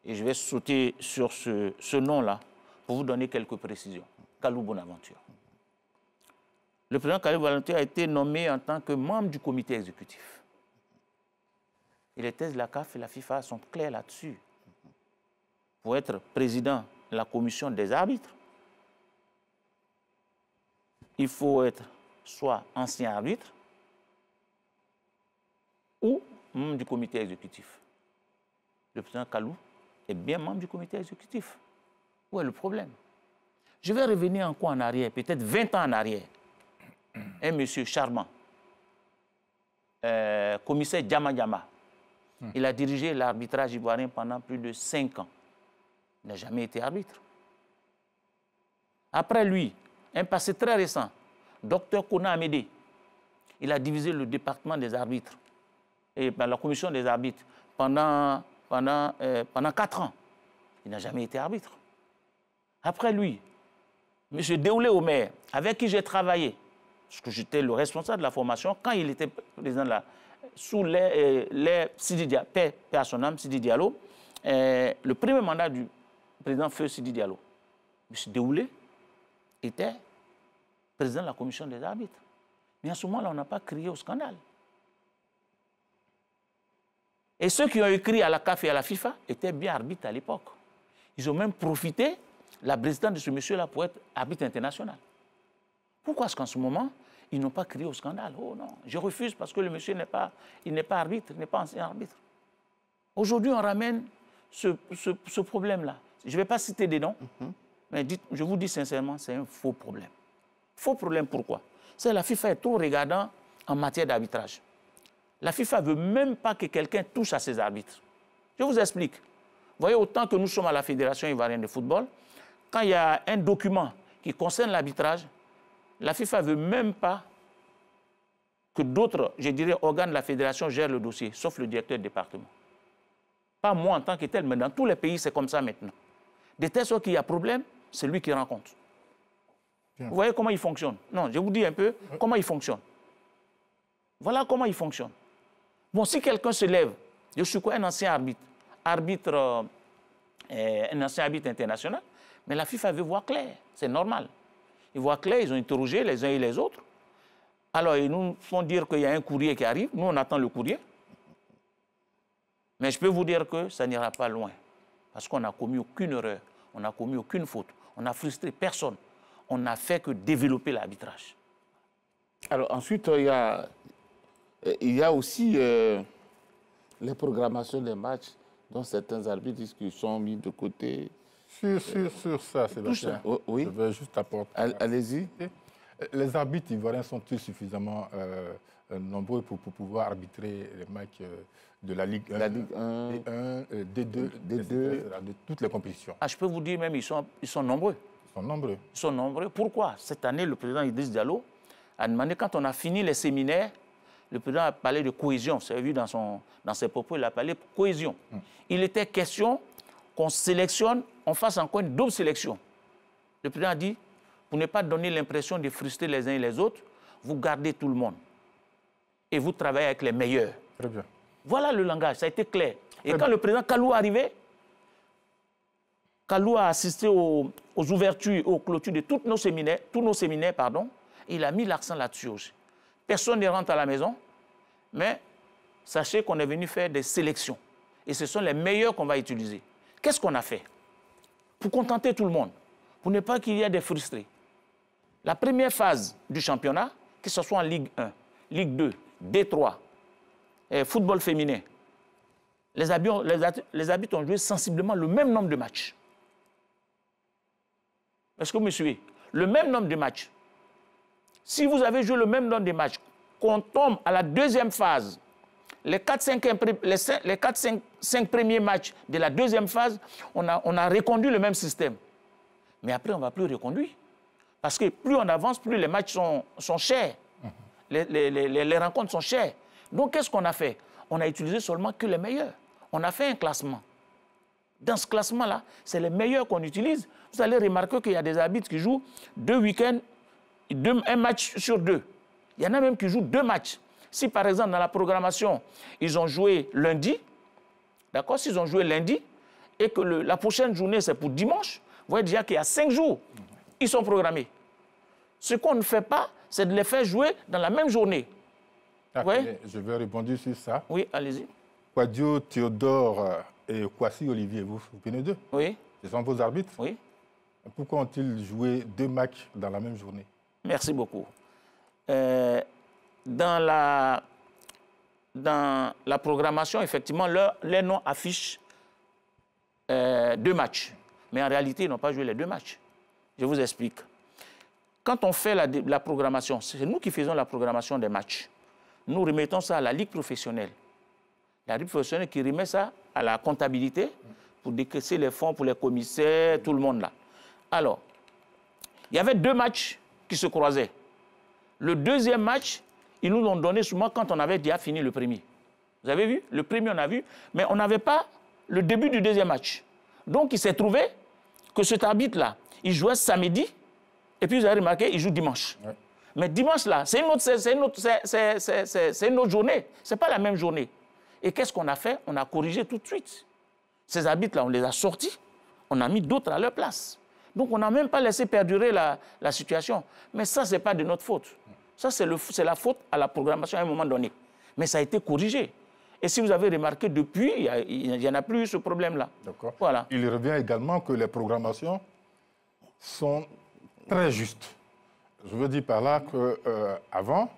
et je vais sauter sur ce nom-là pour vous donner quelques précisions. Kalou Bonaventure. Le président Kalou Bonaventure a été nommé en tant que membre du comité exécutif. Et les thèses de la CAF et la FIFA sont claires là-dessus. Pour être président de la commission des arbitres, il faut être soit ancien arbitre ou membre du comité exécutif. Le président Kalou est bien membre du comité exécutif. Où est le problème? Je vais revenir encore en arrière, peut-être 20 ans en arrière. Un monsieur charmant, commissaire Djama, il a dirigé l'arbitrage ivoirien pendant plus de 5 ans. Il n'a jamais été arbitre. Après lui, un passé très récent, Dr Kona Amédé, il a divisé le département des arbitres et la commission des arbitres pendant 4 ans. Il n'a jamais été arbitre. Après lui, M. Déoulé Omer, avec qui j'ai travaillé, parce que j'étais le responsable de la formation, quand il était président de sous les Sidi Diallo, paix à son âme, Sidi Diallo, le premier mandat du président Feu Sidi Diallo, M. Déoulé était président de la commission des arbitres. Mais à ce moment-là, on n'a pas crié au scandale. Et ceux qui ont écrit à la CAF et à la FIFA étaient bien arbitres à l'époque. Ils ont même profité la présidente de ce monsieur-là pour être arbitre international. Pourquoi est-ce qu'en ce moment, ils n'ont pas crié au scandale? Oh non, je refuse parce que le monsieur n'est pas arbitre, n'est pas ancien arbitre. Aujourd'hui, on ramène ce problème-là. Je ne vais pas citer des noms, mais je vous dis sincèrement, c'est un faux problème. Faux problème pourquoi? C'est que la FIFA est trop regardant en matière d'arbitrage. La FIFA ne veut même pas que quelqu'un touche à ses arbitres. Je vous explique. Vous voyez, autant que nous sommes à la Fédération ivoirienne de football, quand il y a un document qui concerne l'arbitrage, la FIFA ne veut même pas que d'autres, je dirais, organes de la Fédération gèrent le dossier, sauf le directeur de département. Pas moi en tant que tel, mais dans tous les pays, c'est comme ça maintenant. De telle sorte qu'il y a problème, c'est lui qui rend compte. Bien. Vous voyez comment il fonctionne? Non, je vous dis un peu comment il fonctionne. Voilà comment il fonctionne. Bon, si quelqu'un se lève, je suis quoi, un ancien arbitre, un ancien arbitre international, mais la FIFA veut voir clair, c'est normal. Ils voient clair, ils ont interrogé les uns et les autres. Alors, ils nous font dire qu'il y a un courrier qui arrive, nous on attend le courrier. Mais je peux vous dire que ça n'ira pas loin, parce qu'on n'a commis aucune erreur, on n'a commis aucune faute, on n'a frustré personne, on n'a fait que développer l'arbitrage. Alors ensuite, il y a aussi les programmations des matchs dont certains arbitres disent qu'ils sont mis de côté. Sur ça, Sébastien, oui. Je vais juste apporter. Allez-y. Les arbitres ivoiriens sont-ils suffisamment nombreux pour pouvoir arbitrer les matchs de la Ligue 1, la Ligue 1 D2, de toutes les compétitions? Ah, je peux vous dire même, ils sont nombreux. Ils sont nombreux. Ils sont nombreux. Pourquoi? Cette année, le président Idriss Diallo a demandé, quand on a fini les séminaires, le président a parlé de cohésion. Vous avez vu dans ses propos, il a parlé de cohésion. Il était question qu'on sélectionne, on fasse encore une double sélection. Le président a dit, pour ne pas donner l'impression de frustrer les uns et les autres, vous gardez tout le monde. Et vous travaillez avec les meilleurs. Très bien. Voilà le langage, ça a été clair. Et quand le président Kalou est arrivé, Kalou a assisté aux ouvertures, aux clôtures de tous nos séminaires, il a mis l'accent là-dessus aussi. Personne ne rentre à la maison, mais sachez qu'on est venu faire des sélections. Et ce sont les meilleurs qu'on va utiliser. Qu'est-ce qu'on a fait? Pour contenter tout le monde, pour ne pas qu'il y ait des frustrés. La première phase du championnat, que ce soit en Ligue 1, Ligue 2, D3, football féminin, les arbitres ont joué sensiblement le même nombre de matchs. Est-ce que vous me suivez? Le même nombre de matchs. Si vous avez joué le même nombre de matchs, qu'on tombe à la deuxième phase, les 4-5 premiers matchs de la deuxième phase, on a reconduit le même système. Mais après, on ne va plus reconduire. Parce que plus on avance, plus les matchs sont chers. Les rencontres sont chères. Donc, qu'est-ce qu'on a fait? On a utilisé seulement que les meilleurs. On a fait un classement. Dans ce classement-là, c'est les meilleurs qu'on utilise. Vous allez remarquer qu'il y a des arbitres qui jouent 2 week-ends, un match sur 2. Il y en a même qui jouent 2 matchs. Si, par exemple, dans la programmation, ils ont joué lundi, d'accord, s'ils ont joué lundi, et que la prochaine journée, c'est pour dimanche, vous voyez déjà qu'il y a 5 jours, ils sont programmés. Ce qu'on ne fait pas, c'est de les faire jouer dans la même journée. Ouais. Je vais répondre sur ça. Oui, allez-y. Quadio, Théodore et Kwasi Olivier, vous vous souvenez d'eux? Oui. Ce sont vos arbitres? Oui. Pourquoi ont-ils joué 2 matchs dans la même journée? Merci beaucoup. Dans la programmation, effectivement, les noms affichent 2 matchs. Mais en réalité, ils n'ont pas joué les 2 matchs. Je vous explique. Quand on fait la programmation, c'est nous qui faisons la programmation des matchs. Nous remettons ça à la Ligue professionnelle. La Ligue professionnelle qui remet ça à la comptabilité pour décaisser les fonds pour les commissaires, tout le monde là. Alors, il y avait 2 matchs qui se croisaient. Le deuxième match, ils nous l'ont donné souvent quand on avait déjà fini le premier. Vous avez vu? Le premier, on a vu, mais on n'avait pas le début du deuxième match. Donc, il s'est trouvé que cet arbitre-là, il jouait samedi, et puis vous avez remarqué, il joue dimanche. Ouais. Mais dimanche, là, c'est une autre journée. Ce n'est pas la même journée. Et qu'est-ce qu'on a fait? On a corrigé tout de suite. Ces arbitres-là, on les a sortis, on a mis d'autres à leur place. Donc, on n'a même pas laissé perdurer la situation. Mais ça, ce n'est pas de notre faute. Ça, c'est la faute à la programmation à un moment donné. Mais ça a été corrigé. Et si vous avez remarqué, depuis, il n'y en a plus eu ce problème-là. D'accord. Voilà. Il revient également que les programmations sont très justes. Je veux dire par là qu'avant,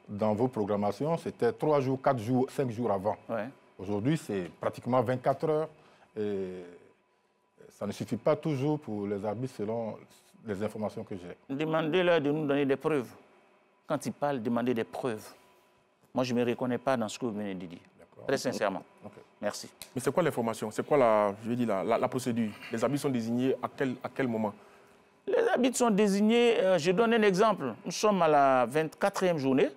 dans vos programmations, c'était 3 jours, 4 jours, 5 jours avant. Ouais. Aujourd'hui, c'est pratiquement 24 heures. Et ça ne suffit pas toujours pour les arbitres selon les informations que j'ai. Demandez-leur de nous donner des preuves. Quand ils parlent, demandez des preuves. Moi, je ne me reconnais pas dans ce que vous venez de dire. Très sincèrement. Okay. Merci. Mais c'est quoi l'information? C'est quoi la procédure? Les arbitres sont désignés à quel moment? Les arbitres sont désignés, je donne un exemple. Nous sommes à la 24e journée.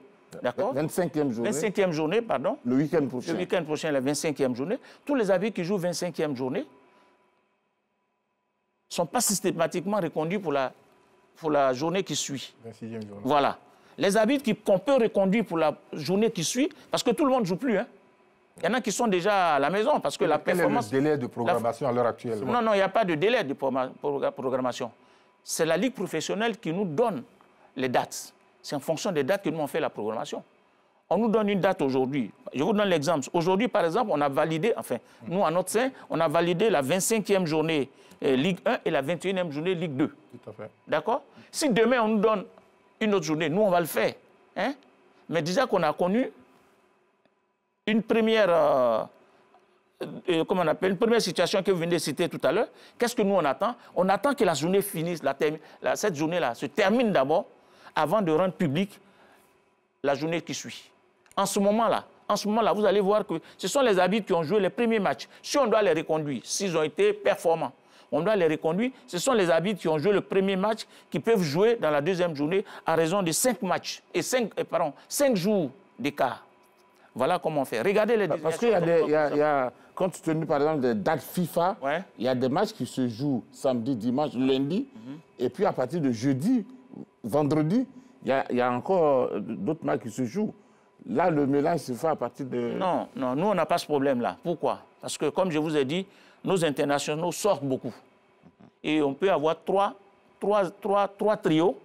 D'accord? 25e journée. 25e journée, pardon. Le week-end prochain. Le week-end prochain, la 25e journée. Tous les arbitres qui jouent 25e journée ne sont pas systématiquement reconduits pour la journée qui suit. 26e journée. Voilà. Les arbitres qu'on peut reconduire pour la journée qui suit, parce que tout le monde ne joue plus. Hein. Il y en a qui sont déjà à la maison parce que la performance... Quel est le délai de programmation à l'heure actuelle? Non, non, il n'y a pas de délai de programmation. C'est la Ligue professionnelle qui nous donne les dates. C'est en fonction des dates que nous on fait la programmation. On nous donne une date aujourd'hui. Je vous donne l'exemple. Aujourd'hui, par exemple, on a validé, enfin, nous, à notre sein, on a validé la 25e journée Ligue 1 et la 21e journée Ligue 2. Tout à fait. D'accord? Si demain, on nous donne une autre journée, nous, on va le faire. Hein? Mais déjà qu'on a connu une première... comment on appelle, une première situation que vous venez de citer tout à l'heure, qu'est-ce que nous on attend? On attend que la journée finisse, cette journée-là se termine d'abord avant de rendre public la journée qui suit. En ce moment-là, vous allez voir que ce sont les arbitres qui ont joué les premiers matchs. Si on doit les reconduire, s'ils ont été performants, on doit les reconduire. Ce sont les arbitres qui ont joué le premier match qui peuvent jouer dans la deuxième journée à raison de 5 matchs et 5 jours d'écart. Voilà comment on fait. Regardez les désignations. Parce qu'il y a, compte tenu par exemple des dates FIFA, ouais. Il y a des matchs qui se jouent samedi, dimanche, lundi, et puis à partir de jeudi, vendredi, il y a encore d'autres matchs qui se jouent. Là, le mélange se fait à partir de... Non, non, nous, on n'a pas ce problème-là. Pourquoi? Parce que, comme je vous ai dit, nos internationaux sortent beaucoup. Et on peut avoir trois trios,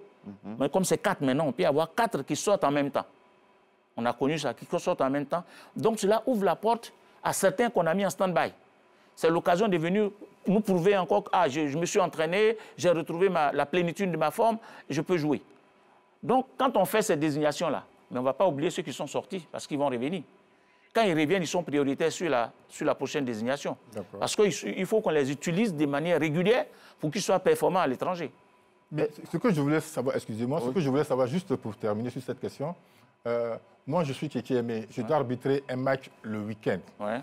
mais comme c'est 4 maintenant, on peut avoir 4 qui sortent en même temps. On a connu ça, qui sortent en même temps. Donc, cela ouvre la porte à certains qu'on a mis en stand-by. C'est l'occasion de venir nous prouver encore que je me suis entraîné, j'ai retrouvé la plénitude de ma forme, je peux jouer. Donc, quand on fait ces désignations-là, mais on ne va pas oublier ceux qui sont sortis, parce qu'ils vont revenir. Quand ils reviennent, ils sont prioritaires sur la prochaine désignation. Parce qu'il faut qu'on les utilise de manière régulière pour qu'ils soient performants à l'étranger. Mais ce que je voulais savoir, excusez-moi, ce que je voulais savoir juste pour terminer sur cette question, moi je suis Kéké Aimé, je dois arbitrer un match le week-end. Ouais.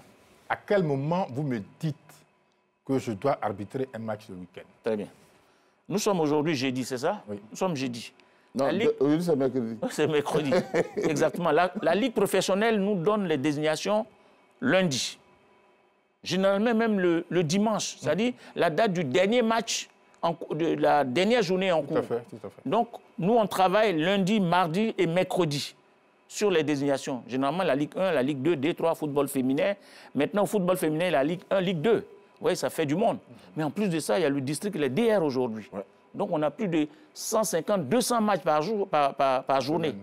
À quel moment vous me dites que je dois arbitrer un match le week-end? Très bien. Nous sommes aujourd'hui jeudi, c'est ça? Oui. Nous sommes jeudi. Non, aujourd'hui c'est mercredi. C'est mercredi, exactement. La Ligue professionnelle nous donne les désignations lundi. Généralement même le dimanche, c'est-à-dire la date du dernier match, de la dernière journée en cours. Tout à fait, tout à fait. Donc, nous, on travaille lundi, mardi et mercredi sur les désignations. Généralement, la Ligue 1, la Ligue 2, D3, football féminin. Maintenant, au football féminin, la Ligue 1, Ligue 2. Vous voyez, ça fait du monde. Mais en plus de ça, il y a le district, les DR aujourd'hui. Ouais. Donc, on a plus de 150, 200 matchs par jour, par journée.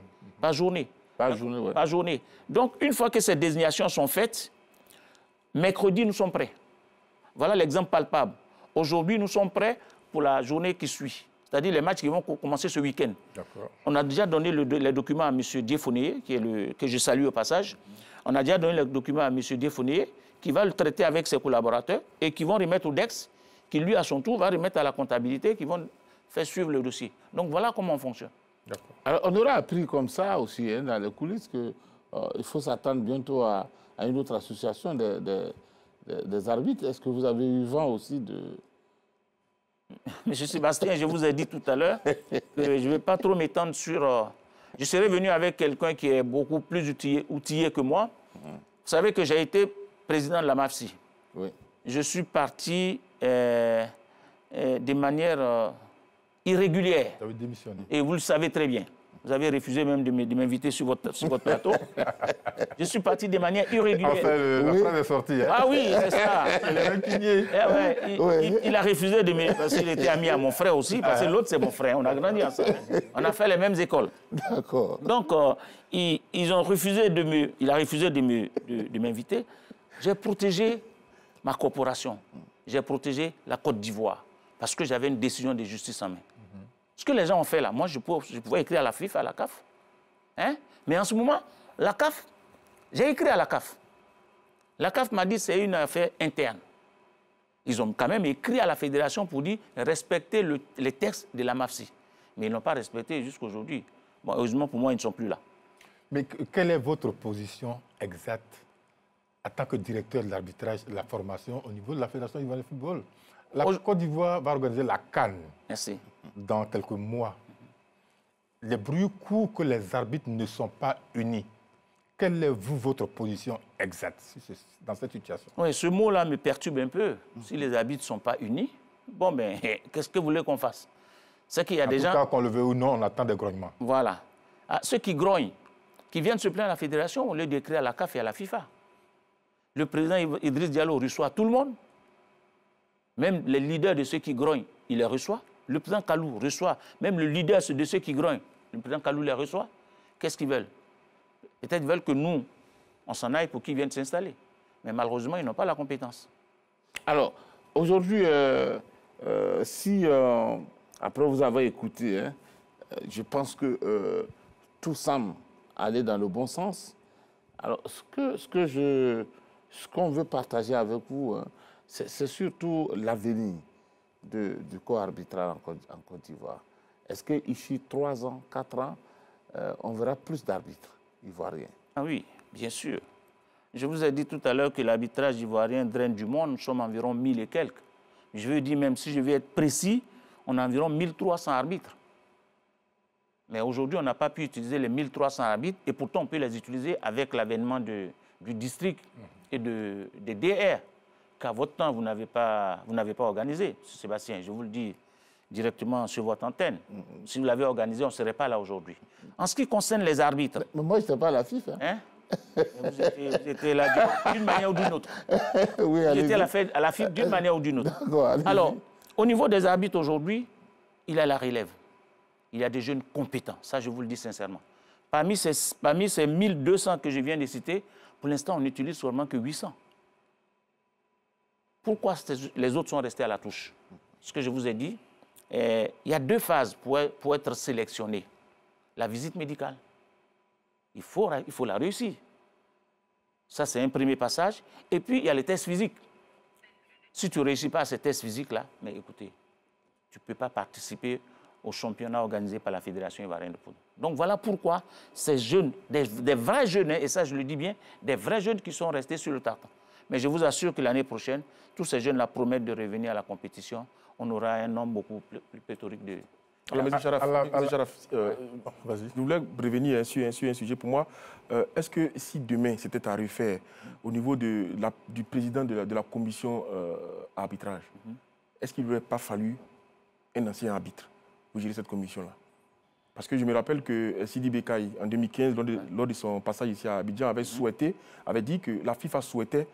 Par journée. Par journée, ouais. Par journée. Donc, une fois que ces désignations sont faites, mercredi, nous sommes prêts. Voilà l'exemple palpable. Aujourd'hui, nous sommes prêts pour la journée qui suit. C'est-à-dire les matchs qui vont commencer ce week-end. On a déjà donné les documents à M. Diefonier, que je salue au passage. On a déjà donné le document à M. Diefonier, qui va le traiter avec ses collaborateurs et qui vont remettre au DEX, qui lui, à son tour, va remettre à la comptabilité, qui vont faire suivre le dossier. Donc voilà comment on fonctionne. Alors, on aura appris comme ça aussi, hein, dans les coulisses, qu'il faut s'attendre bientôt à une autre association des arbitres. Est-ce que vous avez eu vent aussi de... Monsieur Sébastien, je vous ai dit tout à l'heure que je ne vais pas trop m'étendre sur... je serais venu avec quelqu'un qui est beaucoup plus outillé que moi. Vous savez que j'ai été président de la MAFSI. Oui. Je suis parti de manière irrégulière. Vous avez démissionné. Et vous le savez très bien. Vous avez refusé même de m'inviter sur votre plateau. Je suis parti de manière irrégulière. Enfin, la phrase est sortie. Hein? Ah oui, c'est ça. Il a refusé de me... Parce qu'il était ami à mon frère aussi, parce que l'autre, c'est mon frère. On a grandi ensemble. On a fait les mêmes écoles. D'accord. Donc, il a refusé de m'inviter. J'ai protégé ma corporation. J'ai protégé la Côte d'Ivoire. parce que j'avais une décision de justice en main. Ce que les gens ont fait là, moi, je pouvais écrire à la FIFA, à la CAF. Hein? Mais en ce moment, la CAF, j'ai écrit à la CAF. La CAF m'a dit que c'est une affaire interne. Ils ont quand même écrit à la fédération pour dire respecter les textes de la MAFSI. Mais ils n'ont pas respecté jusqu'aujourd'hui. Bon, heureusement pour moi, ils ne sont plus là. Mais quelle est votre position exacte en tant que directeur de l'arbitrage et de la formation au niveau de la Fédération ivoirienne de football? La Côte d'Ivoire va organiser la CAN dans quelques mois. Les bruits courent que les arbitres ne sont pas unis. Quelle est votre position exacte dans cette situation? Oui, ce mot-là me perturbe un peu. Si les arbitres ne sont pas unis, bon, ben, qu'est-ce que vous voulez qu'on fasse? C'est qu'il y a des gens... En tout cas, qu'on le veut ou non, on attend des grognements. Voilà. Ah, ceux qui grognent, qui viennent se plaindre à la fédération, on les décrit à la CAF et à la FIFA. Le président Idriss Diallo reçoit tout le monde. Même les leaders de ceux qui grognent, il les reçoit. Le président Kalou reçoit. Même le leader de ceux qui grognent, le président Kalou les reçoit. Qu'est-ce qu'ils veulent? Peut-être qu'ils veulent que nous, on s'en aille pour qu'ils viennent s'installer. Mais malheureusement, ils n'ont pas la compétence. Alors, aujourd'hui, après vous avoir écouté, hein, je pense que tout semble aller dans le bon sens. Alors, ce qu'on veut partager avec vous, hein, c'est surtout l'avenir du corps arbitral en Côte d'Ivoire. Est-ce qu'ici, 3 ans, 4 ans, on verra plus d'arbitres ivoiriens? Ah oui, bien sûr. Je vous ai dit tout à l'heure que l'arbitrage ivoirien draine du monde. Nous sommes environ 1000 et quelques. Je veux dire, même si je vais être précis, on a environ 1300 arbitres. Mais aujourd'hui, on n'a pas pu utiliser les 1300 arbitres et pourtant on peut les utiliser avec l'avènement du district et des DR. Qu'à votre temps, vous n'avez pas organisé, Sébastien, je vous le dis directement sur votre antenne. Si vous l'avez organisé, on ne serait pas là aujourd'hui. En ce qui concerne les arbitres... Mais moi, je n'étais pas à la FIFA. Hein? Vous étiez là d'une manière ou d'une autre. Oui, vous étiez à la FIFA d'une manière ou d'une autre. Alors, au niveau des arbitres aujourd'hui, il y a la relève. Il y a des jeunes compétents. Ça, je vous le dis sincèrement. Parmi ces 1200 que je viens de citer, pour l'instant, on n'utilise seulement que 800. Pourquoi les autres sont restés à la touche? Ce que je vous ai dit, il y a 2 phases pour être sélectionné. La visite médicale. Il faut la réussir. Ça, c'est un premier passage. Et puis, il y a les tests physiques. Si tu ne réussis pas à ces tests physiques-là, mais écoutez, tu ne peux pas participer au championnat organisé par la Fédération ivoirienne de football. Donc, voilà pourquoi ces jeunes, des vrais jeunes, et ça, je le dis bien, des vrais jeunes qui sont restés sur le tartan. Mais je vous assure que l'année prochaine, tous ces jeunes-là promettent de revenir à la compétition. On aura un nombre beaucoup plus pléthorique de... Alors, M. Jaraf, je voulais revenir sur un sujet pour moi. Est-ce que si demain c'était à refaire au niveau du président de la commission arbitrage, est-ce qu'il n'aurait pas fallu un ancien arbitre pour gérer cette commission-là? Parce que je me rappelle que Sidi Bekaï, en 2015, lors de son passage ici à Abidjan, avait dit que la FIFA souhaitait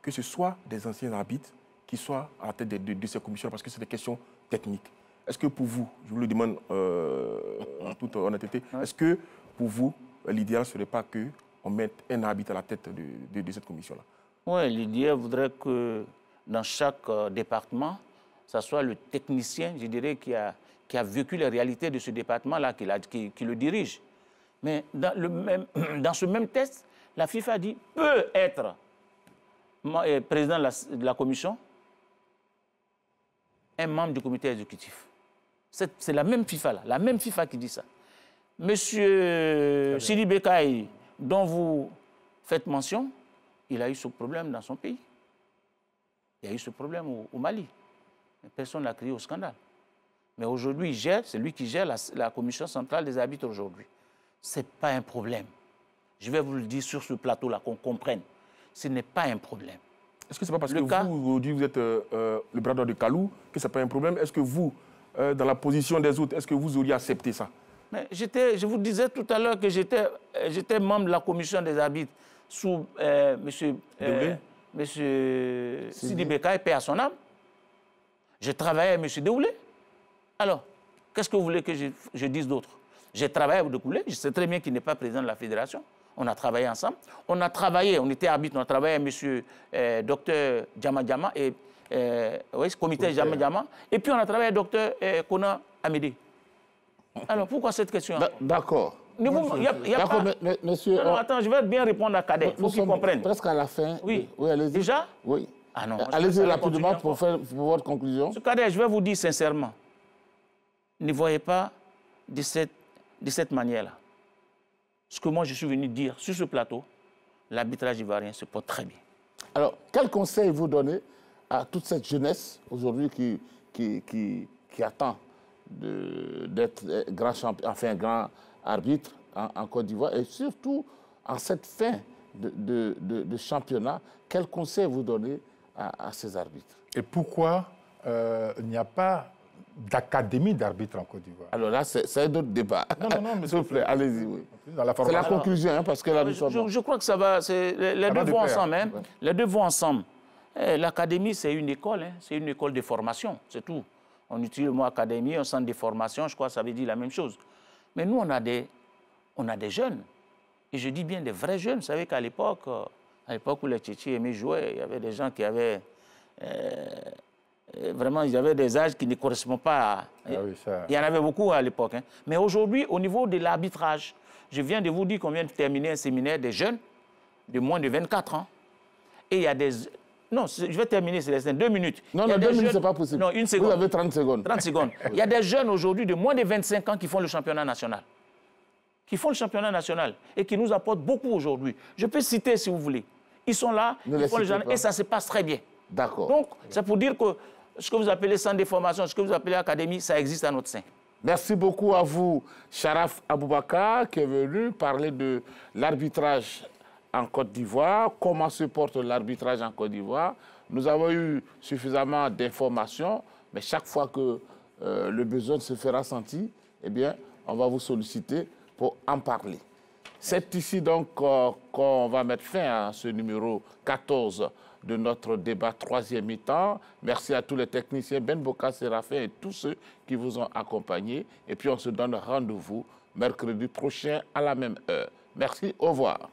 que ce soit des anciens arbitres qui soient à la tête de ces commissions parce que c'est des questions techniques. Est-ce que pour vous, je vous le demande en toute honnêteté, est-ce que pour vous, l'idéal ne serait pas qu'on mette un arbitre à la tête de cette commission-là? Oui, l'idéal voudrait que dans chaque département, ce soit le technicien, je dirais, qui a vécu les réalités de ce département-là, qui le dirige. Mais dans ce même texte, la FIFA dit peut être président de la commission, un membre du comité exécutif. C'est la même FIFA, la même FIFA qui dit ça. Monsieur Sidi Bekaï, dont vous faites mention, il a eu ce problème dans son pays. Il a eu ce problème au Mali. Personne n'a crié au scandale. Mais aujourd'hui, c'est lui qui gère la commission centrale des arbitres aujourd'hui. Ce n'est pas un problème. Je vais vous le dire sur ce plateau-là, qu'on comprenne. Ce n'est pas un problème. Est-ce que ce n'est pas parce que vous, aujourd'hui, vous êtes le bras droit de Kalou, que ce n'est pas un problème? Est-ce que vous, dans la position des autres, est-ce que vous auriez accepté ça? Mais je vous disais tout à l'heure que j'étais membre de la commission des arbitres sous monsieur Sidi Bekaï, paix à son âme. Je travaillais avec M. Deoulé. Alors, qu'est-ce que vous voulez que je dise d'autre? J'ai travaillé avec Deoulé, je sais très bien qu'il n'est pas président de la fédération. On a travaillé ensemble. On a travaillé, on était arbitre, on a travaillé avec M. Dr Djama Djama, et oui, comité Djama Djama. Et puis on a travaillé avec Dr Kona Amédée. Alors pourquoi cette question? D'accord. D'accord, monsieur. Non, attends, je vais bien répondre à Cadet. Il faut qu'il comprenne. Presque à la fin. Oui. Oui, allez-y. Déjà? Oui. Ah non. Allez-y rapidement pour votre conclusion. Monsieur Cadet, je vais vous dire sincèrement, ne voyez pas de cette manière-là. Ce que moi je suis venu dire sur ce plateau, l'arbitrage ivoirien se porte très bien. Alors, quel conseil vous donnez à toute cette jeunesse aujourd'hui qui attend d'être grand champion, enfin grand arbitre en Côte d'Ivoire, et surtout en cette fin de championnat, quel conseil vous donnez à ces arbitres? Et pourquoi il n'y a pas d'académie d'arbitres en Côte d'Ivoire? Alors là, c'est un autre débat. Non, mais s'il vous plaît, allez-y. Oui. C'est la conclusion, hein, parce que là, je crois que ça va, les deux vont ensemble. Hein. Les deux vont ensemble. L'académie, c'est une école, hein, c'est une école de formation, c'est tout. On utilise le mot académie, un centre de formation, je crois que ça veut dire la même chose. Mais nous, on a des jeunes. Et je dis bien des vrais jeunes. Vous savez qu'à l'époque où les Tchétchés aimaient jouer, il y avait des gens qui avaient... vraiment, ils avaient des âges qui ne correspondent pas à... Il y en avait beaucoup à l'époque. Hein. Mais aujourd'hui, au niveau de l'arbitrage, je viens de vous dire qu'on vient de terminer un séminaire des jeunes de moins de 24 ans. Et il y a des... Non, je vais terminer, Célestin, 2 minutes. Non, 2 minutes, ce n'est pas possible. Non, 1 seconde. Vous avez 30 secondes. 30 secondes. Il y a des jeunes aujourd'hui de moins de 25 ans qui font le championnat national. Qui font le championnat national et qui nous apportent beaucoup aujourd'hui. Je peux citer si vous voulez. Ils sont là, ils font le championnat et ça se passe très bien. D'accord. Donc, c'est pour dire que ce que vous appelez centre de formation, ce que vous appelez académie, ça existe à notre sein. Merci beaucoup à vous, Sharaf Aboubakar, qui est venu parler de l'arbitrage en Côte d'Ivoire, comment se porte l'arbitrage en Côte d'Ivoire. Nous avons eu suffisamment d'informations, mais chaque fois que le besoin se fera sentir, eh bien, on va vous solliciter pour en parler. C'est ici donc qu'on va mettre fin à ce numéro 14 de notre débat troisième mi-temps. Merci à tous les techniciens, Ben Boka, Séraphin et tous ceux qui vous ont accompagnés. Et puis on se donne rendez-vous mercredi prochain à la même heure. Merci, au revoir.